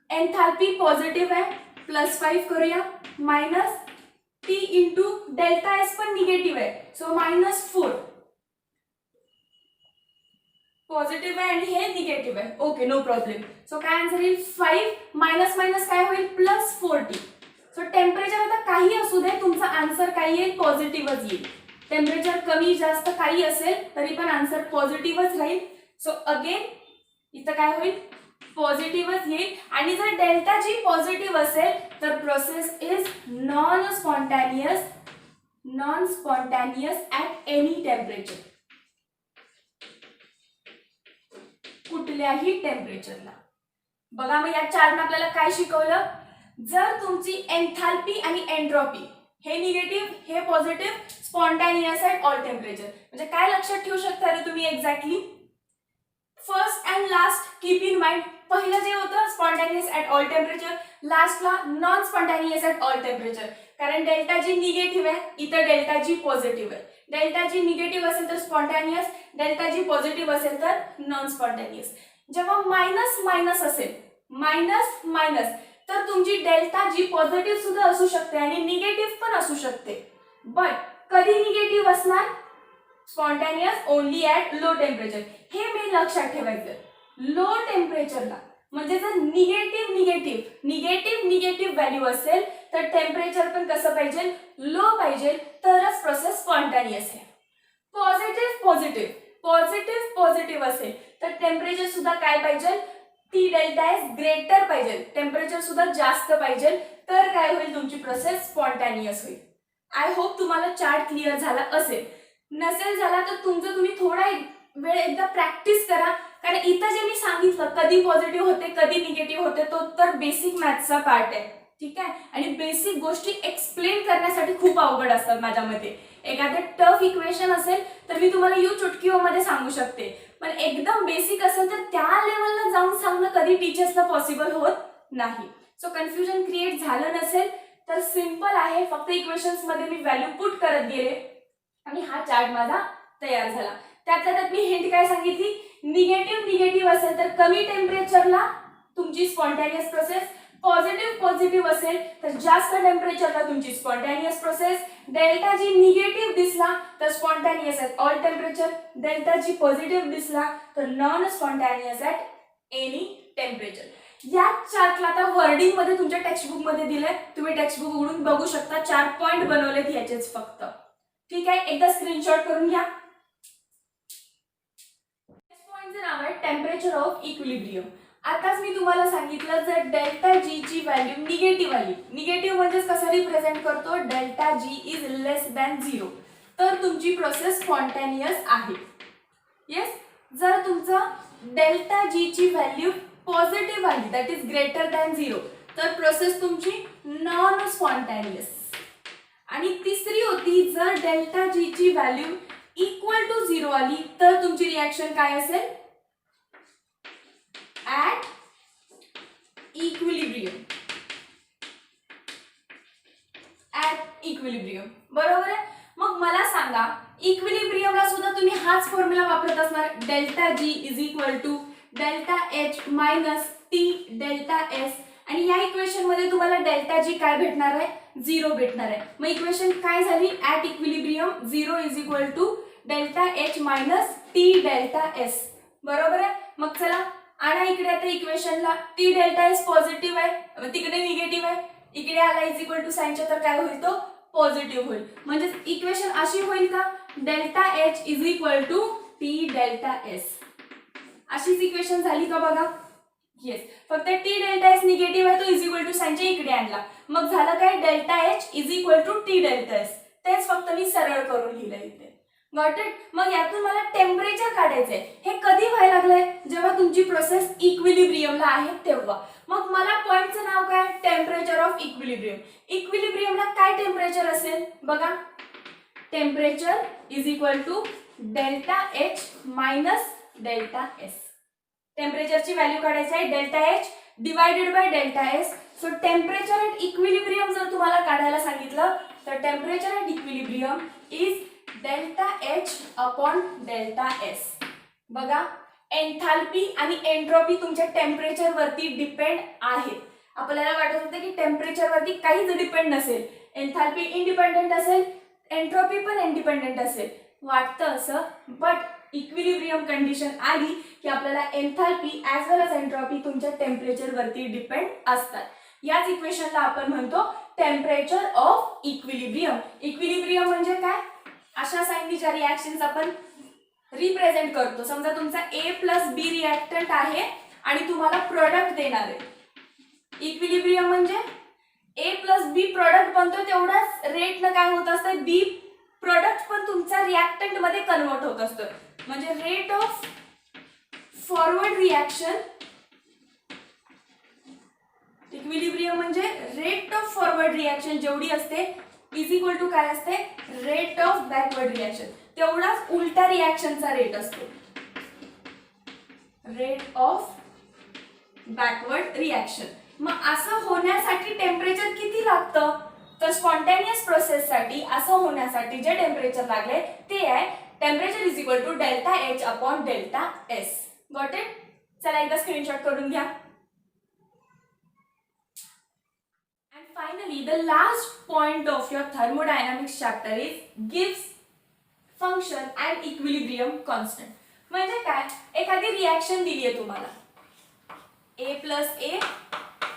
Enthalpy positive आहे, +5 करूया, minus T into delta S पण निगेटिव्ह आहे, सो -4. पॉझिटिव्ह आहे आणि हे निगेटिव्ह आहे, ओके नो प्रॉब्लेम. सो काय आन्सर येईल, 5 मायनस मायनस काय होईल, +40. सो टेम्परेचर आता काही असू दे, तुमचा आन्सर काय येईल, पॉझिटिव्हच येईल. टेम्परेचर कमी जास्त काही असेल तरी पण आन्सर पॉझिटिव्हच राहील. सो अगेन इथं काय होईल, पॉझिटिव्हच येईल. आणि जर डेल्टा जी पॉझिटिव्ह असेल तर process is non spontaneous at any temperature, कुठल्याही टेम्परेचरला. बघा मग या चार्टने आपल्याला काय शिकवलं, जर तुमची एन्थाल्पी आणि एन्ट्रॉपी हे निगेटिव्ह हे positive spontaneous at all temperature. म्हणजे काय लक्षात ठेवू शकता रे तुम्ही exactly, first and last keep in mind. पहिलं जे होतं स्पॉन्टॅनियस ॲट ऑल टेम्परेचर, लास्टला non spontaneous at all temperature. कारण डेल्टा जी निगेटिव्ह आहे, इथं डेल्टा जी पॉझिटिव्ह आहे. डेल्टा जी निगेटिव्ह असेल तर स्पॉन्टॅनियस, डेल्टा जी पॉझिटिव्ह असेल तर नॉन स्पॉन्टॅनियस. जेव्हा मायनस मायनस असेल, मायनस मायनस, तर तुमची डेल्टा जी पॉझिटिव्ह सुद्धा असू शकते आणि निगेटिव्ह पण असू शकते. बट कधी निगेटिव्ह असणार, spontaneous only at low temperature. हे मी लक्षात ठेवायचं. लो टेम्परेचरला म्हणजे जर निगेटिव्ह व्हॅल्यू असेल तर टेम्परेचर पण कसं पाहिजे, लो पाहिजे, तरच प्रोसेस स्पॉन्टॅनियस आहे. पॉझिटिव्ह असेल तर टेम्परेचर सुद्धा काय पाहिजे, टी डेल्टा एस ग्रेटर पाहिजे, टेम्परेचर सुद्धा जास्त पाहिजे, तर काय होईल, तुमची प्रोसेस स्पॉन्टॅनियस होईल. आय होप तुम्हाला चार्ट क्लिअर झाला असेल. नसेल झाला तर तुमचं तुम्ही थोडा वेळ एकदा प्रॅक्टिस करा. कारण इथं जे मी सांगितलं कधी पॉझिटिव्ह होते कधी निगेटिव्ह होते, तो तर बेसिक मॅथ्सचा पार्ट आहे. ठीक आहे, आणि बेसिक गोष्टी एक्सप्लेन करण्यासाठी खूप अवघड असतात माझ्या मते. एखादे टफ इक्वेशन असेल तर मी तुम्हाला यू चुटकीओ मध्ये सांगू शकते, पण एकदम बेसिक असेल तर त्या लेवलला जाऊन सांगणं कधी टीचर्सला पॉसिबल होत नाही. सो कन्फ्युजन क्रिएट झालं नसेल तर सिंपल आहे, फक्त इक्वेशन्स मध्ये मी व्हॅल्यू पुट करत गेले आणि हा चार्ट माझा तयार झाला. त्यात मी हिंट काय सांगितली, निगेटिव्ह असेल तर कमी टेम्परेचरला तुमची स्पॉन्टॅनियस प्रोसेस, पॉझिटिव्ह असेल तर जास्त टेम्परेचरला तुमची spontaneous process. Delta G negative दिसला तर spontaneous at all temperature, delta G positive दिसला तर non spontaneous at any temperature. या चार्टला आता वर्डिंग मध्ये तुमच्या टेक्स्टबुक मध्ये दिलंय, तुम्ही टेक्स्टबुक उघडून बघू शकता. 4 पॉइंट बनवलेत याचेच फक्त. ठीक आहे, एकदा स्क्रीनशॉट करून घ्या. पॉइंटचं नाव आहे टेम्परेचर ऑफ इक्विलिब्रियम. आताच मी तुम्हाला सांगितलं जर डेल्टा जी ची व्हॅल्यू निगेटिव्ह आली, निगेटिव्ह म्हणजे कसं रिप्रेझेंट करतो, delta G is less than 0, तर तुमची प्रोसेस स्पॉन्टॅनियस आहे. येस, जर तुमचं डेल्टा जी ची व्हॅल्यू पॉझिटिव्ह आली, दॅट इज ग्रेटर दॅन 0, तर प्रोसेस तुमची नॉन स्पॉन्टॅनियस. आणि तिसरी होती जर डेल्टा जी ची व्हॅल्यू इक्वल टू 0 आली तर तुमची रिॲक्शन काय असेल, ॲट इक्विलिब्रियम. बरोबर आहे. मग मला सांगा, इक्विलिब्रियमला सुद्धा तुम्ही हाच फॉर्म्युला वापरत असणार, delta G is equal to delta H minus T delta S. आणि या इक्वेशन मध्ये तुम्हाला डेल्टा जी काय भेटणार आहे, 0 भेटणार आहे. मग इक्वेशन काय झाली, at equilibrium 0 is equal to delta H minus T delta S. बरोबर आहे. मग चला आणा इकडे आता इक्वेशनला, टी डेल्टा एस पॉझिटिव्ह आहे, तिकडे निगेटिव्ह आहे, इकडे आला इज इक्वल टू साइनच्या, तर काय होईल, तो पॉझिटिव्ह होईल. म्हणजे इक्वेशन अशी होईल का, delta H is equal to T delta S. अशीच इक्वेशन झाली का बघा. येस, फक्त टी डेल्टा एस निगेटिव्ह आहे, तो इज इक्वल टू साइनच्या इकडे आणला. मग झालं काय, delta H is equal to T delta S. तेच फक्त मी सरळ करून लिहिलं इथे. Got it. मग यातून मला टेम्परेचर काढायचंय. हे कधी व्हायला लागलंय, जेव्हा तुमची प्रोसेस इक्विलिब्रियमला आहे तेव्हा. मग मला पॉइंटचं नाव काय, टेम्परेचर ऑफ इक्विलिब्रियम. इक्विलिब्रियमला काय टेम्परेचर असेल बघा, temperature is equal to delta H minus delta S. टेम्परेचरची व्हॅल्यू काढायची आहे, delta H divided by delta S. So temperature at equilibrium जर तुम्हाला काढायला सांगितलं तर temperature at equilibrium is delta H upon delta S. बघा, एन्थाल्पी आणि एन्ट्रॉपी तुमच्या टेम्परेचर वरती डिपेंड आहे. आपल्याला वाटत होतं की टेम्परेचर वरती काहीच डिपेंड नसेल, एन्थाल्पी इंडिपेंडेंट असेल, एन्ट्रॉपी पण इंडिपेंडेंट असेल, वाटतं असं. बट इक्विलिब्रियम कंडिशन आली की आपल्याला एन्थाल्पी ॲज वेल एज एन्ट्रॉपी तुमच्या टेम्परेचर वरती डिपेंड असतात. याच इक्वेशनला आपण म्हणतो टेम्परेचर ऑफ इक्विलिब्रियम. इक्विलिब्रियम म्हणजे काय, अशा साईननी ज्या रिॲक्शन्स आपण रिप्रेझेंट करतो, समजा तुमचा A प्लस बी रिॲक्टंट आहे आणि तुम्हाला प्रोडक्ट देणार आहे. इक्विलिब्रियम म्हणजे A प्लस बी प्रोडक्ट बनतो तेवढाच रेटनं काय होत असतं, बी प्रोडक्ट पण तुमच्या रिॲक्टंट मध्ये कन्वर्ट होत असतं. म्हणजे rate of forward reaction, equilibrium म्हणजे रेट ऑफ फॉरवर्ड रिॲक्शन जेवढी असते इज इक्वल टू काय असते, रेट ऑफ बॅकवर्ड रिॲक्शन, तेवढाच उलटा रिॲक्शनचा रेट असतो, रेट ऑफ बॅकवर्ड रिॲक्शन. मग असं होण्यासाठी टेम्परेचर किती लागतं, तर स्पॉन्टेनियस प्रोसेससाठी असं होण्यासाठी जे टेम्परेचर लागले ते आहे temperature is equal to delta H upon delta S. Got it? चला एकदा स्क्रीनशॉट करून घ्या. And finally, the last point of your thermodynamics chapter is Gibbs function and equilibrium constant. म्हणजे काय, एखादी रिॲक्शन दिली आहे तुम्हाला, A plus A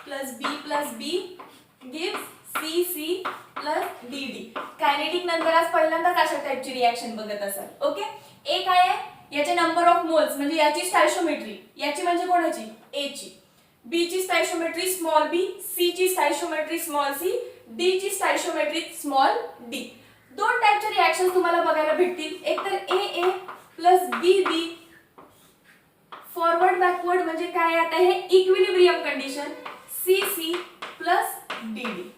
plus B plus B gives C C plus D D. Kinetic नंतर आज पहिल्यांदाच अशा टाइपची रिॲक्शन बघत असाल. ओके, ए काय आहे, याचे नंबर ऑफ मोल्स म्हणजे याची स्टॅइशोमेट्री, याची म्हणजे कोणाची, ए ची, बी ची स्टॅइशोमेट्री स्मॉल बी, सी ची स्टॅइशोमेट्री स्मॉल सी, डी ची स्टॅइशोमेट्री स्मॉल डी. दोन टाइपचे रिॲक्शन तुम्हाला बघायला भेटतील, एक तर A A plus B B forward backward म्हणजे काय, आता हे equilibrium condition, C C plus D D.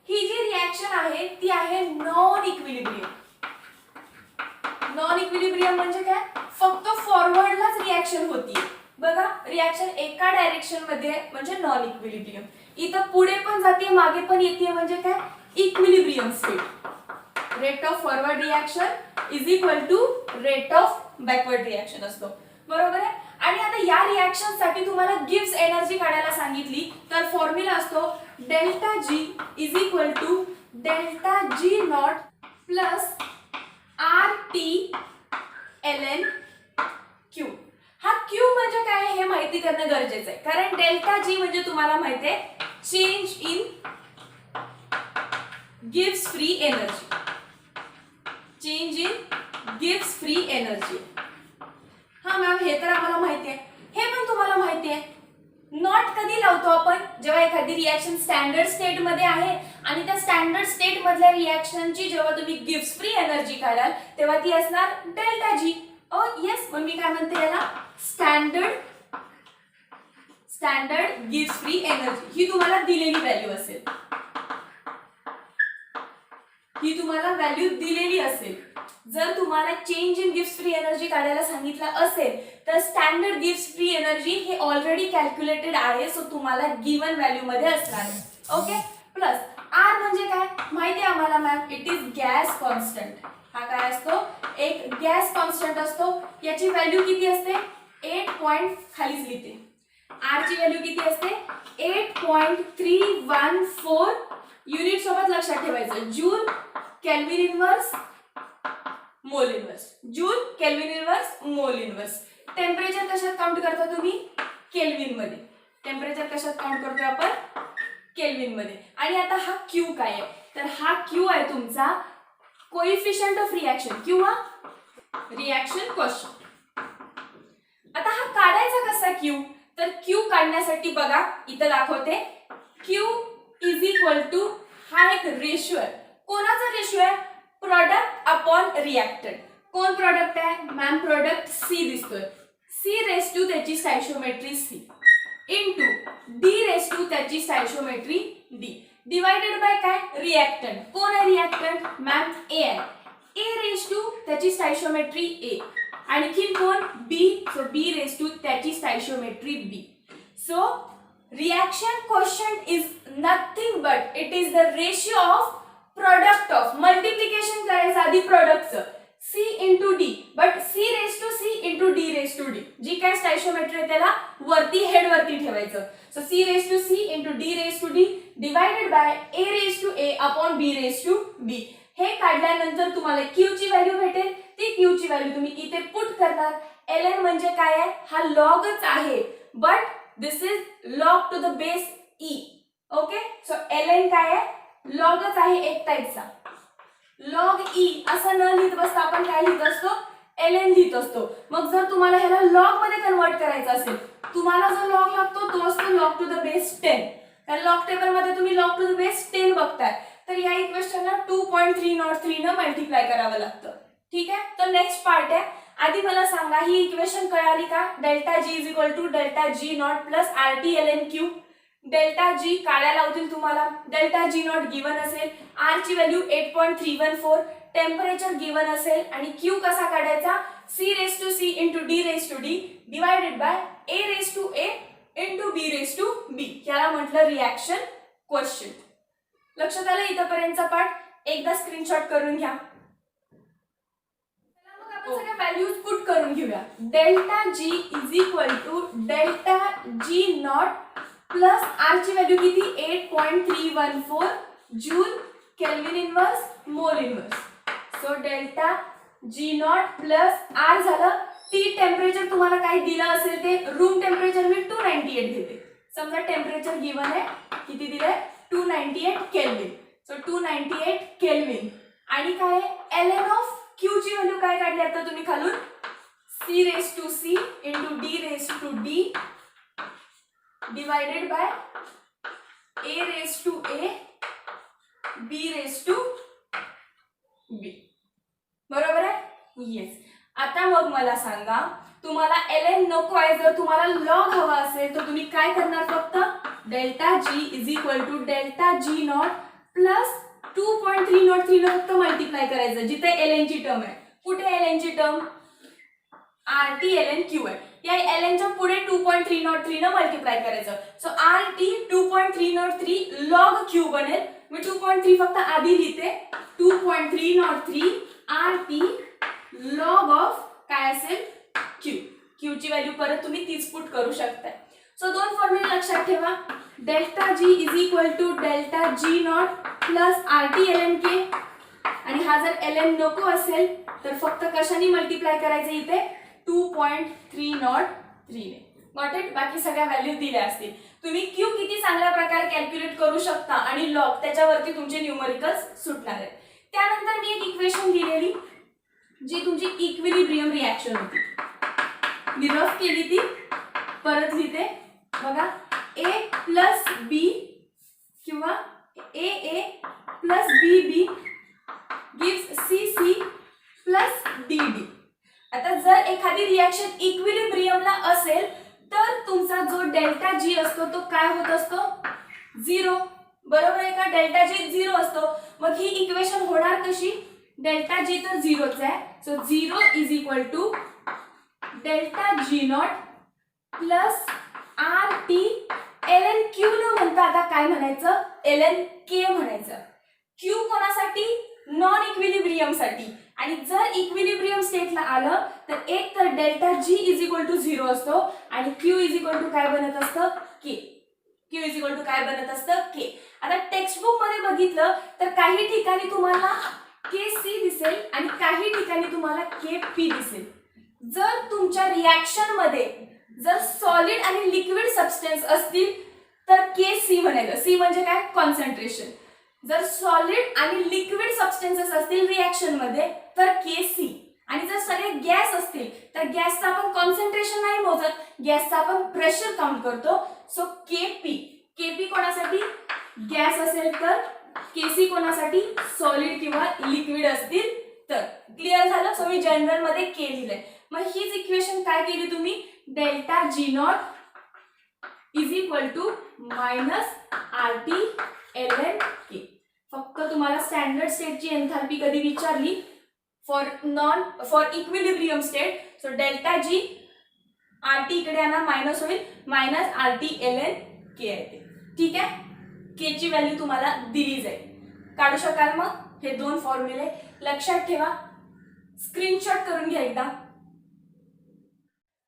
ही जी रिॲक्शन आहे ती आहे नॉन इक्विलिब्रियम. नॉन इक्विलिब्रियम म्हणजे काय, फक्त फॉरवर्डलाच रिॲक्शन होती. बघा, रिॲक्शन एका डायरेक्शन मध्ये म्हणजे नॉन इक्विलिब्रियम, इथं पुढे पण जाते मागे पण येते म्हणजे काय, equilibrium state. Rate of forward reaction is equal to rate of backward reaction असतो. बरोबर आहे. आणि आता या रिॲक्शन साठी तुम्हाला गिव्स एनर्जी काढायला सांगितली तर फॉर्म्युला असतो delta G is equal to delta G naught plus R T L N Q. हा क्यू म्हणजे काय हे माहिती करणं गरजेचं आहे, कारण डेल्टा जी म्हणजे तुम्हाला माहिती आहे change in gives free energy, change in gives free energy. हा मॅम हे तर आम्हाला माहिती आहे, हे पण तुम्हाला माहिती आहे. नॉट कधी लावतो आपण, जेव्हा एखादी रिॲक्शन स्टँडर्ड स्टेट मध्ये आहे आणि त्या स्टँडर्ड स्टेट मधल्या रिॲक्शनची जेव्हा तुम्ही गिव्स फ्री एनर्जी काढाल तेव्हा ती असणार डेल्टा जी. ओ येस, मग मी काय म्हणते याला स्टँडर्ड गिव्स फ्री एनर्जी. ही तुम्हाला दिलेली व्हॅल्यू असेल, ही तुम्हाला व्हॅल्यू दिलेली असेल. जर तुम्हाला change in gives free energy काढायला सांगितलं असेल तर स्टँडर्ड गिव्स फ्री एनर्जी हे ऑलरेडी कॅल्क्युलेटेड आहे, सो तुम्हाला गिवन व्हॅल्यू मध्ये असणार आहे. ओके, प्लस आर म्हणजे काय माहिती आहे आम्हाला ma'am, it is gas constant. हा काय असतो, एक गॅस कॉन्स्टंट असतो. याची व्हॅल्यू किती असते, 8 खालीच लिहिते, आर ची व्हॅल्यू किती असते 8.314 युनिट सोबत लक्षात ठेवायचं, joule kelvin inverse mole inverse, joule kelvin inverse mole inverse. Temperature कशात काउंट करता तुम्ही, केल्विन मध्ये. टेम्परेचर कशात काउंट करतोय आपण, केल्विन मध्ये. आणि आता हा क्यू काय आहे, तर हा क्यू आहे तुमचा कोएफिशिएंट ऑफ रिॲक्शन किंवा रिॲक्शन कोएफिशिएंट. आता हा काढायचा कसा क्यू, तर क्यू काढण्यासाठी बघा इथं दाखवते क्यू इज इक्वल टू, हा एक रेशिओ आहे. कोणाचा रेशिओ आहे, प्रोडक्ट अपॉन रिॲक्टंट. कोण प्रोडक्ट आहे मॅम, प्रोडक्ट सी दिसतोय, सी रेस टू त्याची stoichiometry C into D raise to त्याची स्टॅइशोमेट्री डी डिवाइडेड बाय काय, रिॲक्टंट. कोण आहे रिॲक्टंट मॅम, ए आहे, ए रेस टू त्याची स्टॅइशोमेट्री ए, आणखी कोण B, so B raise to त्याची stoichiometry B. So reaction coefficient is nothing but it is the ratio of product of, multiplication करायचं आधी प्रोडक्टचं, C into D, but C raise to C into D raise to D. जी काय स्टॅइशोमेट्री आहे त्याला वरती हेड वरती ठेवायचं. So C raise to C into D raise to D divided by A raise to A upon B raise to be. हे काढल्यानंतर तुम्हाला क्यू ची व्हॅल्यू भेटेल. ती क्यू ची व्हॅल्यू तुम्ही इथे पुट करणार. एल एन म्हणजे काय आहे, हा लॉगच आहे, but this is log to the base E. Okay, so L N काय आहे, लॉगच आहे एक टाइपचा, लॉग ई असं न लिहित बसता आपण काय लिहित असतो, ln लिहित असतो. मग जर तुम्हाला ह्याला लॉग मध्ये कन्वर्ट करायचं असेल, तुम्हाला जो लॉग लागतो तो असतो लॉग टू द बेस 10. कारण लॉग टेबल मध्ये तुम्ही लॉग टू द बेस 10 बघताय, तर या इक्वेशनला 2.303 न मल्टिप्लाय करावं लागतं. ठीक आहे. तर नेक्स्ट पार्ट आहे. आधी मला सांगा ही इक्वेशन कळाली का? Delta G is equal to delta G naught plus RT ln Q. Delta G काढायला लावतील तुम्हाला. डेल्टा जी नॉट गिवन असेल, आर ची व्हॅल्यू 8.314, टेम्परेचर गिवन असेल आणि क्यू कसा काढायचा, C⁻⁶ into D⁻D divided by A⁻A into B⁻B. याला म्हटलं रिॲक्शन क्वेश्चन. लक्षात आलं इथपर्यंतचा पार्ट? एकदा स्क्रीनशॉट करून घ्या. मग आपण सगळ्या व्हॅल्यूज पुट करून घेऊया. Delta G is equal to delta G naught plus R ची व्हॅल्यू किती, 8.314 joule kelvin inverse mole inverse. So delta G naught plus R झालं. टी टेम्परेचर तुम्हाला काय दिलं असेल ते, रूम टेम्परेचर मी 298 घेते. समजा टेम्परेचर गिवन आहे, किती दिलंय, 298 केल्विन. सो 298 केल्विन आणि काय ln ऑफ क्यू ची व्हॅल्यू काय काढली आता तुम्ही खालून, C⁻C into D⁻D divided by A⁻A B⁻B. बरोबर आहे? येस. आता मग मला सांगा, तुम्हाला ln नको आहे, जर तुम्हाला लॉग हवा असेल तर तुम्ही काय करणार, फक्त delta G is equal to delta G naught plus 2.303 न फक्त मल्टिप्लाय करायचं जिथे ln ची टर्म आहे. कुठे ln ची टर्म, RT ln Q आहे. या ln च्या पुढे 2.303 न मल्टिप्लाय करायचं. सो RT 2.303 log Q बनेल. मी 2.3 फक्त आधी लिहिते, 2.303 RT log ऑफ काय असेल, Q. Q ची व्हॅल्यू परत तुम्ही तीच पुट करू शकताय. सो दोन फॉर्म्युला लक्षात ठेवा. Delta G is equal to delta G naught plus RT ln K. आणि हा जर ln नको असेल तर फक्त कशाने मल्टिप्लाय करायचं, इथे 2.303 ने. Got it? बाकी सगळ्या व्हॅल्यू दिल्या असतील. तुम्ही Q किती चांगल्या प्रकारे कॅल्क्युलेट करू शकता आणि लॉग त्याच्यावरती तुमचे न्यूमरिकल्स सुटणार आहेत. त्यानंतर मी एक इक्वेशन दिलेली जी तुमची इक्विलिब्रियम रिॲक्शन होती. मी रफ केली ती, परत लिहिते बघा. A प्लस B किंवा AA plus BB gives CC plus DD. आता जर एखादी रिॲक्शन इक्विलिब्रियमला असेल तर तुमचा जो डेल्टा जी असतो तो काय होत असतो, 0. बरोबर आहे का? डेल्टा जी 0 असतो. मग ही इक्वेशन होणार कशी, डेल्टा जी तर 0च आहे. So 0 is equal to delta G naught plus RT ln Q न म्हणता आता काय म्हणायचं, ln K म्हणायचं. Q कोणासाठी, नॉन इक्विलिब्रियम साठी. आणि जर इक्विलिब्रियम स्टेटला आलं तर एक तर delta G is equal to 0 असतो आणि Q इज इक्वल टू काय बनत असतं, K. Q is equal to काय बनत असतं, K. आता टेक्स्टबुक मध्ये बघितलं तर काही ठिकाणी तुम्हाला KC दिसेल आणि काही ठिकाणी तुम्हाला KP दिसेल. जर तुमच्या रिॲक्शन मध्ये जर सॉलिड आणि लिक्विड सबस्टन्स असतील तर KC म्हणायचं. C म्हणजे काय, कॉन्सन्ट्रेशन. जर सॉलिड आणि लिक्विड सबस्टन्सेस असतील रिॲक्शन मध्ये तर KC. आणि जर सगळे गॅस असतील तर गॅसचं आपण कॉन्सन्ट्रेशन नाही मोजत, गॅसचं आपण प्रेशर काउंट करतो. So KP. KP कोणासाठी, गॅस असेल तर, KC कोणासाठी, सॉलिड किंवा लिक्विड असतील तर. क्लिअर झालं? सो मी जनरल मध्ये K लिहिलंय. मग हीच इक्वेशन काय केली तुम्ही, delta G naught is equal to minus RT ln K. फक्त तुम्हाला स्टँडर्ड स्टेटची एन्थाल्पी कधी विचारली for equilibrium state, so delta G RT इकडे येणार, मायनस होईल, मायनस RT ln K आहे. ठीक आहे? K ची व्हॅल्यू तुम्हाला दिली जाईल. काढू शकाल मग हे दोन फॉर्म्युले. लक्षात ठेवा, स्क्रीनशॉट करून घ्या एकदा.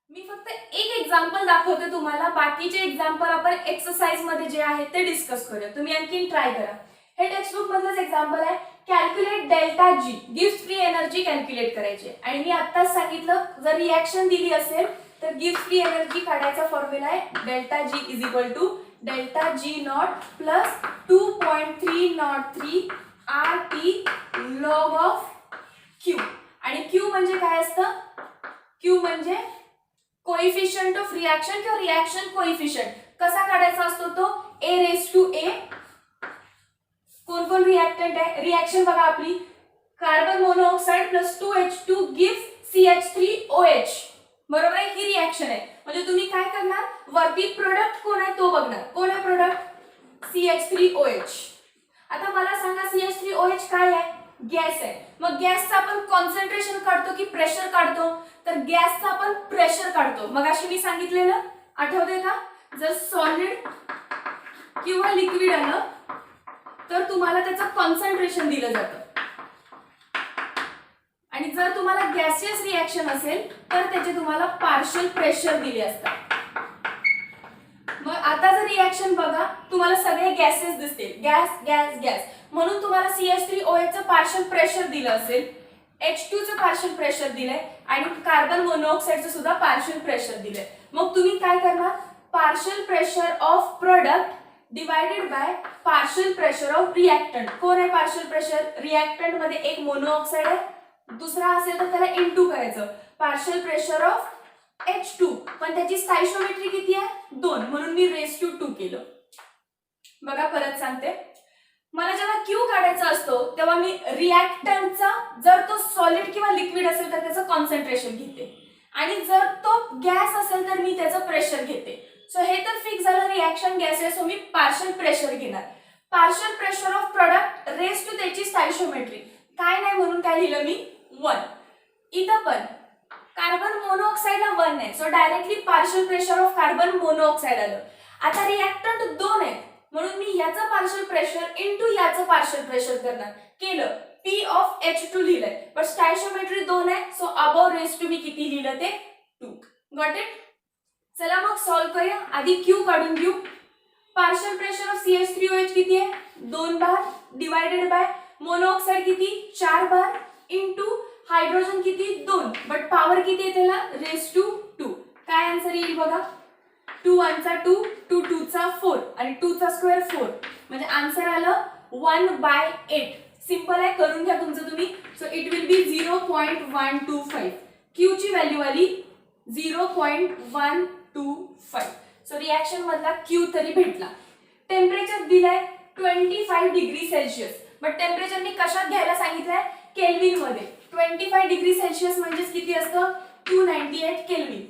मी फक्त एक एक्झाम्पल दाखवते तुम्हाला, बाकीचे एक्झाम्पल आपण एक्सरसाइज मध्ये जे आहे ते डिस्कस करूया. तुम्ही आणखी ट्राय करा. हे टेक्स्टबुक मधलंच एक्झाम्पल आहे. कॅल्क्युलेट डेल्टा जी, गिव्स फ्री एनर्जी कॅल्क्युलेट करायची. आणि मी आत्ताच सांगितलं जर रिॲक्शन दिली असेल तर गिव्स फ्री एनर्जी काढायचा फॉर्म्युला आहे delta G is equal to delta G naught plus 2.303 RT log of Q. आणि Q म्हणजे काय असतं? Q म्हणजे कोइफिशियंट ऑफ रिएक्शन किंवा रिएक्शन कोइफिशियंट. कसा काढायचा असतो तो? A raise to A. कोण कोण रिएक्टंट आहे? रिएक्शन बघा आपली, carbon monoxide plus 2H2 gives CH3OH. बरोबर आहे? ही रिएक्शन आहे. म्हणजे तुम्ही काय करणार? वरती प्रोडक्ट कोण आहे तो बघणार. कोण आहे प्रोडक्ट? CH3OH. आता मला सांगा CH3OH काय आहे? गॅस आहे. मग गॅसचा आपण कॉन्सन्ट्रेशन काढतो की प्रेशर काढतो? तर गॅसचा आपण प्रेशर काढतो. मग अशी मी सांगितलेलं आठवतंय का? जर सॉलिड किंवा लिक्विड आलं तर तुम्हाला त्याचं कॉन्सन्ट्रेशन दिलं जातं, आणि जर तुम्हाला गॅसियस रिएक्शन असेल तर त्याचे तुम्हाला पार्शियल प्रेशर दिले असतात. मग आता जर रिएक्शन बघा, तुम्हाला सगळे गॅसेस दिसतील, गॅस गॅस गॅस, म्हणून तुम्हाला CH3OH चं पार्शियल प्रेशर दिलं असेल, H2 चं पार्शियल प्रेशर दिलंय आणि कार्बन मोनोऑक्साइडचं सुद्धा पार्शियल प्रेशर दिलंय. मग तुम्ही काय करणार? Partial pressure of product divided by partial pressure of reactant. कोण आहे पार्शियल प्रेशर? रिएक्टंट मध्ये एक मोनोऑक्साइड आहे, दुसरा असेल तर त्याला N2 करायचं. पार्शियल प्रेशर ऑफ H2, पण त्याची स्टॉइचियोमेट्री किती आहे? 2, म्हणून मी रेज टू 2 केलं. बघा परत सांगते, मला जेव्हा Q काढायचा असतो तेव्हा मी रिएक्टंटचा, जर तो सॉलिड किंवा लिक्विड असेल तर त्याचं कॉन्सन्ट्रेशन घेते, आणि जर तो गॅस असेल तर मी त्याचं प्रेशर घेते. सो हे तर फिक्स झालं, रिएक्शन गॅस आहे, सो मी पार्शियल प्रेशर घेणार. Partial pressure of product raise to त्याची स्टॉइचियोमेट्री काय नाही, म्हणून काय लिहिलं मी? 1. इथं पण कार्बन मोनोऑक्साइडला 1 आहे, so directly partial pressure of carbon monoxide आलं. आता रिएक्टंट 2 आहे, म्हणून मी याचं पार्शियल प्रेशर इनटू याचं पार्शियल प्रेशर करणार. केलं, P ऑफ H2 लिहिलंय, पण स्टॉइचियोमेट्री 2 आहे, सो अबव रेज टू मी किती लिहिलं ते 2. Got it? चला मग सॉल्व करूया. आधी Q काढून घेऊ. पार्शियल प्रेशर ऑफ CH3OH किती आहे? 2 बार डिवाइडेड बाय मोनोऑक्साइड किती? 4 बार इनटू हायड्रोजन किती? 2, बट पॉवर किती आहे त्याला? Raise to 2. काय आन्सर येईल बघा? 2 1 चा 2, 2 2 चा 4 आणि 2 चा स्क्वेअर 4, म्हणजे आन्सर आलं 1/8. सिंपल आहे, करून घ्या तुमचं तुम्ही. So it will be 0.125. Q ची व्हॅल्यू आली 0.125. सो रिएक्शन मधला Q तरी भेटला. टेम्परेचर दिलाय 25 डिग्री सेल्सिअस, बट टेम्परेचर मी कशात घ्यायला सांगितलंय? केल्विन मध्ये. 25 डिग्री सेल्सिअस म्हणजे किती असतं? 298 केल्विन.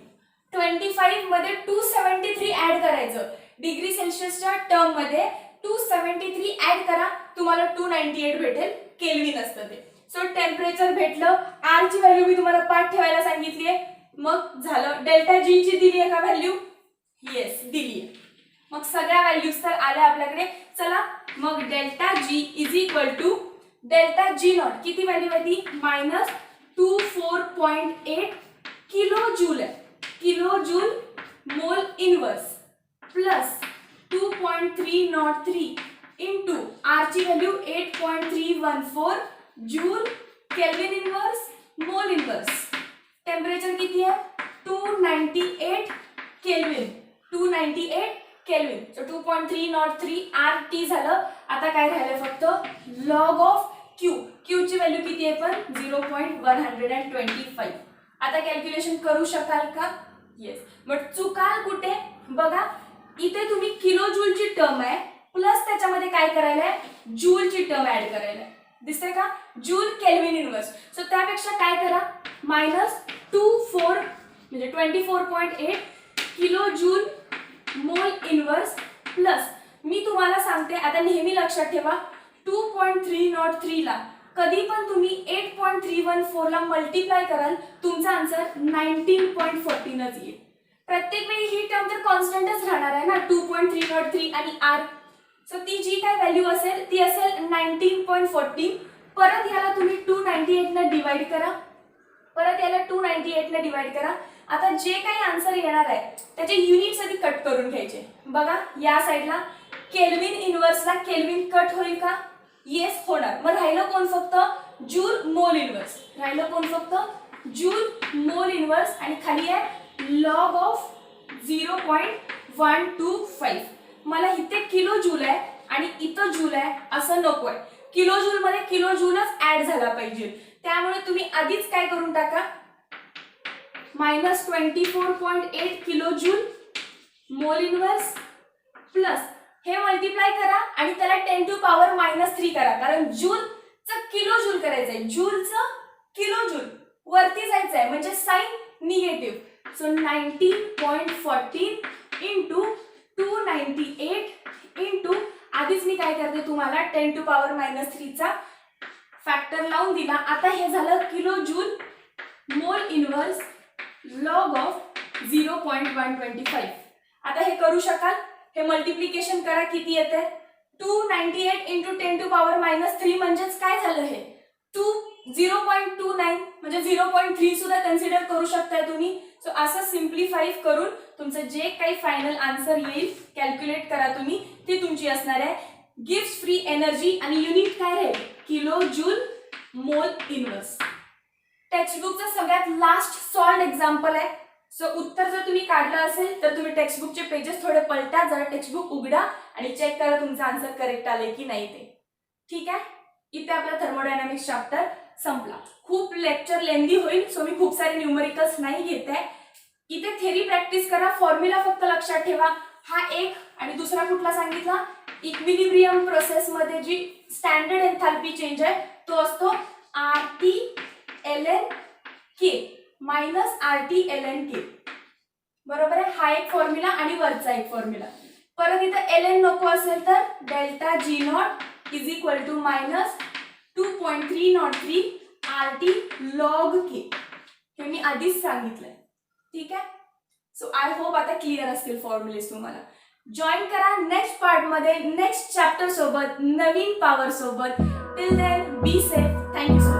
25 मध्ये 273 ऍड करायचं. डिग्री सेल्सिअसच्या टर्म मध्ये 273 ऍड करा, तुम्हाला 298 भेटेल. केल्विन असतं ते. सो टेम्परेचर भेटलं. R ची व्हॅल्यू मी तुम्हाला पाठ ठेवायला सांगितली आहे. मग झालं. डेल्टा G ची दिली आहे का व्हॅल्यू? येस, दिली आहे. मग सगळ्या व्हॅल्यूज तर आल्या आपल्याकडे. चला मग delta G is equal to delta G naught किती व्हॅल्यू आहे ती? -24.8 किलो जूल आहे. Kilo joule mole inverse plus 2.303 into R ची value 8.314 joule kelvin inverse mole inverse. Temperature किती आहे? 298 केल्विन. 298 केल्विन. सो 2.303 RT झालं. आता काय राहिलं? फक्त लॉग ऑफ Q. Q ची व्हॅल्यू किती आहे? पण 0.125. आता कॅल्क्युलेशन करू शकाल का? येस. बट चुकाल कुठे बघा, इथे तुम्ही किलो जूलची टर्म आहे प्लस त्याच्यामध्ये काय करायला आहे? जूलची टर्म ऍड करायला आहे. दिसतंय का? Joule kelvin inverse. सो त्यापेक्षा काय करा? -24 म्हणजे 24.8 kilo joule mole inverse plus, मी तुम्हाला सांगते आता नेहमी लक्षात ठेवा, 2.303 ला कधी पण तुम्ही 8.314 ला मल्टिप्लाय कराल, तुमचा आन्सर 19.14च येईल. प्रत्येक वेळी ही टर्म तर कॉन्स्टंटच राहणार आहे ना, 2.303 आणि R. सो ती जी काय व्हॅल्यू असेल ती असेल 19.14. परत याला तुम्ही 298 ने डिवाइड करा. परत याला 298 ने डिवाइड करा. आता जे काही आन्सर येणार आहे त्याचे युनिट्स आधी कट करून घ्यायचे. बघा या साइडला केल्विन इनवर्सला केल्विन कट होईल का? येस होणार. मग राहिलं कोण? फक्त जूल मोल इनवर्स. राहिलं कोण? फक्त जूल मोल इनवर्स आणि खाली आहे लॉग ऑफ 0.125. मला इथे किलो जूल आहे आणि इथं जूल आहे असं नको आहे. किलो जूल मध्ये किलो जूलच ऍड झाला पाहिजे. त्यामुळे तुम्ही आधीच काय करून टाका, -24.8 kilo joule mole inverse plus हे मल्टिप्लाय करा आणि त्याला 10⁻³ करा, कारण जूलचं किलो जूल करायचंय, जूलचं किलो जूल वरती जायचंय म्हणजे sign negative. So 19.14 into 298 into आधीच मी काय करते तुम्हाला 10⁻³ चा फॅक्टर लावून दिला. आता हे झालं kilo joule mole inverse log of 0.125. आता हे करू शकाल, हे मल्टिप्लिकेशन करा, किती येते 298 इंटू 10⁻³ म्हणजेच काय झालं हे 0.29 म्हणजे 0.3 सुद्धा कन्सिडर करू शकताय तुम्ही. सो असं सिम्प्लिफाय करून तुमचं जे काही फायनल आन्सर येईल कॅल्क्युलेट करा तुम्ही, ती तुमची असणार आहे. गिव्स फ्री एनर्जी आणि युनिट काय राहील किलो जूल मोल इनवर्स. टेक्स्टबुकचा सगळ्यात लास्ट सॉल्ड एक्झाम्पल आहे. सो उत्तर जर तुम्ही काढलं असेल तर तुम्ही टेक्स्टबुकचे पेजेस थोडे पलटा, जरा टेक्स्टबुक उघडा आणि चेक करा तुमचा आन्सर करेक्ट आले की नाही ते. ठीक आहे, इथे आपला थर्मोडायनामिक्स चॅप्टर संपला. खूप लेक्चर लेंदी होईल, सो मी खूप सारे न्यूमरिकल्स नाही घेत आहे. इथे थेरी प्रॅक्टिस करा, फॉर्म्युला फक्त लक्षात ठेवा. हा एक आणि दुसरा कुठला सांगितला, इक्विलिब्रियम प्रोसेस मध्ये जी स्टँडर्ड एन्थाल्पी चेंज आहे तो असतो RT ln K minus RT ln K. बरोबर आहे, हा एक फॉर्म्युला आणि वरचा एक फॉर्म्युला. परत इथं ln नको असेल तर delta G0 is equal to minus 2.303 RT log K. हे मी आधीच सांगितलंय. ठीक आहे, सो आय होप आता क्लिअर असतील फॉर्म्युलेस तुम्हाला. जॉईन करा नेक्स्ट पार्ट मध्ये नेक्स्ट चॅप्टर सोबत, नवीन पॉवर सोबत. Till then be safe. Thank you.